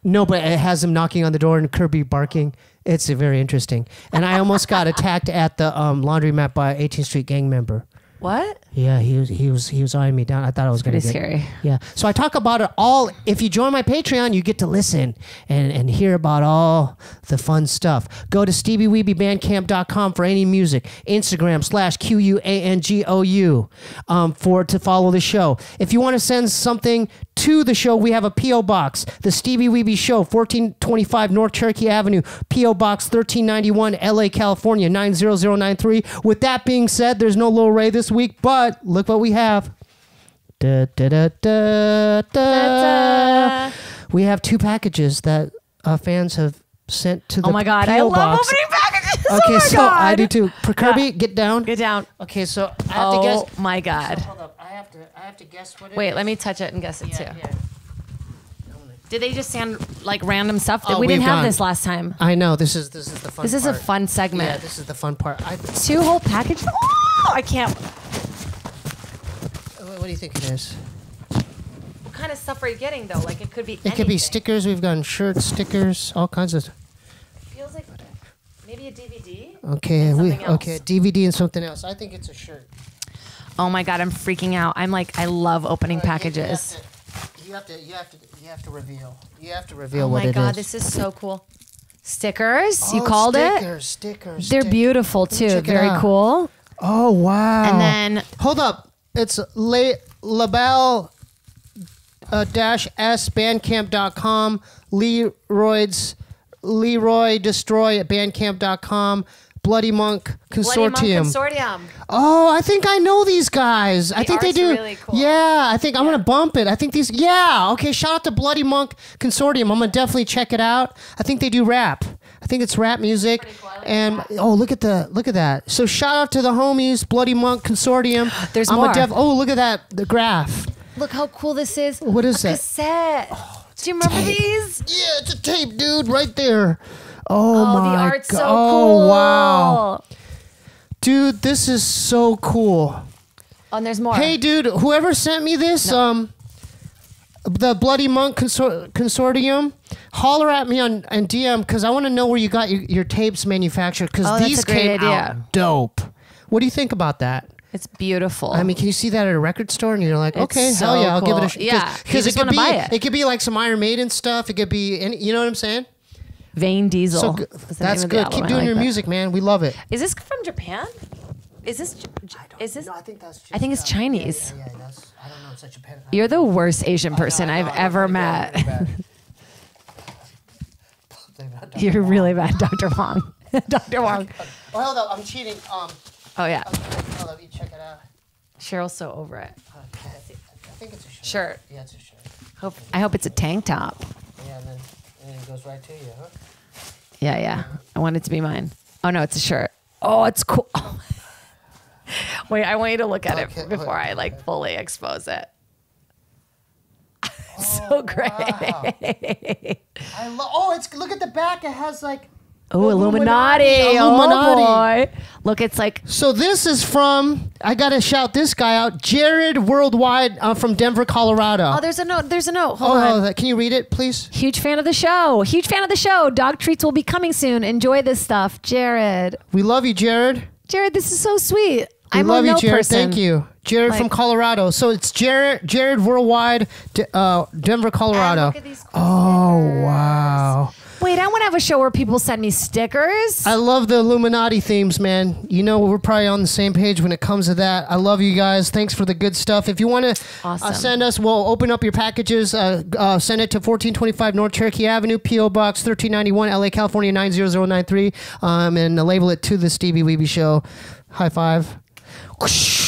[SPEAKER 2] No, but it has them knocking on the door and Kirby barking. It's very interesting. And I almost got attacked at the laundromat by 18th Street gang member.
[SPEAKER 1] What?
[SPEAKER 2] Yeah, he was eyeing me down. I thought I was going to get
[SPEAKER 1] scary.
[SPEAKER 2] Yeah. So I talk about it all. If you join my Patreon, you get to listen and hear about all the fun stuff. Go to StevieWeebyBandcamp.com for any music. Instagram /QUANGOU to follow the show. If you want to send something to the show, we have a P.O. Box. The Stevie Weeby Show, 1425 North Cherokee Avenue, P.O. Box 1391, LA, California, 90093. With that being said, there's no Lil Ray this week, but look what we have. Da, da, da, da, da. We have 2 packages that fans have sent to the
[SPEAKER 1] Oh my God,
[SPEAKER 2] P.O.
[SPEAKER 1] I love
[SPEAKER 2] Box.
[SPEAKER 1] opening packages.
[SPEAKER 2] Okay, so
[SPEAKER 1] God.
[SPEAKER 2] I do too. Kirby, get down.
[SPEAKER 1] Get down.
[SPEAKER 2] Okay, so I have to guess.
[SPEAKER 1] Oh my God.
[SPEAKER 2] Hold up. I have to guess what it is.
[SPEAKER 1] Wait, let me touch it and guess it too.
[SPEAKER 2] Yeah.
[SPEAKER 1] Did they just sound like random stuff?
[SPEAKER 2] Oh,
[SPEAKER 1] We didn't
[SPEAKER 2] we've
[SPEAKER 1] have
[SPEAKER 2] gone.
[SPEAKER 1] this last time.
[SPEAKER 2] I know. This is the fun part.
[SPEAKER 1] This is a fun segment.
[SPEAKER 2] Yeah, this is the fun part.
[SPEAKER 1] 2 whole packages. Oh, I can't.
[SPEAKER 2] What do you think it is?
[SPEAKER 1] What kind of stuff are you getting though? Like it could be.
[SPEAKER 2] It could be stickers. We've gotten shirts, stickers, all kinds of.
[SPEAKER 1] Feels like maybe a DVD.
[SPEAKER 2] Okay,
[SPEAKER 1] And something else.
[SPEAKER 2] DVD and something else. I think it's a shirt.
[SPEAKER 1] Oh my God, I'm freaking out. I'm like, I love opening packages.
[SPEAKER 2] You have to reveal. You have to reveal
[SPEAKER 1] Oh
[SPEAKER 2] what
[SPEAKER 1] my
[SPEAKER 2] it
[SPEAKER 1] God,
[SPEAKER 2] is.
[SPEAKER 1] this is so cool. Stickers. You
[SPEAKER 2] Oh,
[SPEAKER 1] called
[SPEAKER 2] stickers.
[SPEAKER 1] They're beautiful too.
[SPEAKER 2] check it
[SPEAKER 1] Very
[SPEAKER 2] out.
[SPEAKER 1] cool.
[SPEAKER 2] Oh wow!
[SPEAKER 1] And then
[SPEAKER 2] hold up, it's label -sbandcamp.com, Leroy Destroy at bandcamp.com, Bloody Monk Consortium. Oh, I think I know these guys. I think they
[SPEAKER 1] art's
[SPEAKER 2] do.
[SPEAKER 1] really cool.
[SPEAKER 2] Yeah, I think I'm gonna bump it. I think these. Yeah, okay. Shout out to Bloody Monk Consortium. I'm gonna definitely check it out. I think they do rap. I think it's rap music.
[SPEAKER 1] Cool. I like
[SPEAKER 2] And
[SPEAKER 1] that.
[SPEAKER 2] oh, look at that. So shout out to the homies, Bloody Monk Consortium.
[SPEAKER 1] There's
[SPEAKER 2] I'm
[SPEAKER 1] more.
[SPEAKER 2] Oh, look at that. The graph.
[SPEAKER 1] Look how cool this is.
[SPEAKER 2] What is
[SPEAKER 1] a
[SPEAKER 2] that?
[SPEAKER 1] Cassette. Do you remember these?
[SPEAKER 2] Yeah, it's a tape, dude, right there. Oh,
[SPEAKER 1] Oh,
[SPEAKER 2] my
[SPEAKER 1] the art's so
[SPEAKER 2] God.
[SPEAKER 1] cool.
[SPEAKER 2] Oh, wow. Dude, this is so cool.
[SPEAKER 1] Oh, and there's more.
[SPEAKER 2] Hey, dude, whoever sent me this, the Bloody Monk Consortium, holler at me on DM because I want to know where you got your tapes manufactured because
[SPEAKER 1] Oh, that's
[SPEAKER 2] these
[SPEAKER 1] a great
[SPEAKER 2] came
[SPEAKER 1] idea.
[SPEAKER 2] out dope. What do you think about that?
[SPEAKER 1] It's beautiful.
[SPEAKER 2] I mean, can you see that at a record store and you're like,
[SPEAKER 1] It's
[SPEAKER 2] okay,
[SPEAKER 1] so
[SPEAKER 2] hell yeah, I'll give it a
[SPEAKER 1] cool.
[SPEAKER 2] shot.
[SPEAKER 1] Yeah, you
[SPEAKER 2] because
[SPEAKER 1] just
[SPEAKER 2] it could
[SPEAKER 1] wanna
[SPEAKER 2] be
[SPEAKER 1] buy it.
[SPEAKER 2] It could be like some Iron Maiden stuff. It could be any, you know what I'm saying?
[SPEAKER 1] Vane Diesel.
[SPEAKER 2] So good.
[SPEAKER 1] is the
[SPEAKER 2] That's
[SPEAKER 1] name of the
[SPEAKER 2] good.
[SPEAKER 1] album.
[SPEAKER 2] Keep
[SPEAKER 1] I
[SPEAKER 2] doing
[SPEAKER 1] like
[SPEAKER 2] your
[SPEAKER 1] that.
[SPEAKER 2] music, man. We love it.
[SPEAKER 1] Is this from Japan? Is this? Is this?
[SPEAKER 2] I think that's. Just,
[SPEAKER 1] I think it's Chinese.
[SPEAKER 2] Yeah, that's. I don't know. It's such a pen.
[SPEAKER 1] You're the worst Asian person I've ever met. You're really bad, Dr. Wong. Dr. Wong.
[SPEAKER 2] Oh, hold up. I'm cheating.
[SPEAKER 1] Oh yeah.
[SPEAKER 2] Hold up. You check it out.
[SPEAKER 1] Cheryl's so over it.
[SPEAKER 2] I think it's a shirt.
[SPEAKER 1] Shirt.
[SPEAKER 2] Yeah, it's a shirt.
[SPEAKER 1] I hope it's a tank top.
[SPEAKER 2] Yeah, and then it goes right to you, huh?
[SPEAKER 1] Yeah. I want it to be mine. Oh no, it's a shirt. Oh, it's cool. Wait, I want you to look at
[SPEAKER 2] Okay,
[SPEAKER 1] it before
[SPEAKER 2] wait.
[SPEAKER 1] I like fully expose it. So great.
[SPEAKER 2] Wow. I love. Oh, it's look at the back. It has like.
[SPEAKER 1] Oh, Illuminati.
[SPEAKER 2] Illuminati.
[SPEAKER 1] Oh boy. Look, it's like
[SPEAKER 2] So this is from. I gotta shout this guy out, Jared Worldwide from Denver, Colorado.
[SPEAKER 1] oh, there's a note. Hold on.
[SPEAKER 2] Can you read it, please?
[SPEAKER 1] Huge fan of the show. Dog treats will be coming soon. Enjoy this stuff, Jared.
[SPEAKER 2] We love you, Jared.
[SPEAKER 1] Jared, this is so sweet.
[SPEAKER 2] We
[SPEAKER 1] I'm
[SPEAKER 2] love
[SPEAKER 1] a
[SPEAKER 2] you,
[SPEAKER 1] note
[SPEAKER 2] Jared.
[SPEAKER 1] person.
[SPEAKER 2] Thank you, Jared from
[SPEAKER 1] Like-
[SPEAKER 2] Colorado. So it's Jared Worldwide, Denver, Colorado.
[SPEAKER 1] Look at these cool
[SPEAKER 2] Oh
[SPEAKER 1] stickers.
[SPEAKER 2] wow.
[SPEAKER 1] Wait, I want to have a show where people send me stickers.
[SPEAKER 2] I love the Illuminati themes, man. You know, we're probably on the same page when it comes to that. I love you guys. Thanks for the good stuff. If you want to
[SPEAKER 1] Awesome.
[SPEAKER 2] send us, we'll open up your packages. Send it to 1425 North Cherokee Avenue, P.O. Box 1391, LA, California 90093, and label it To the Stevie Weeby Show. High five. Whoosh.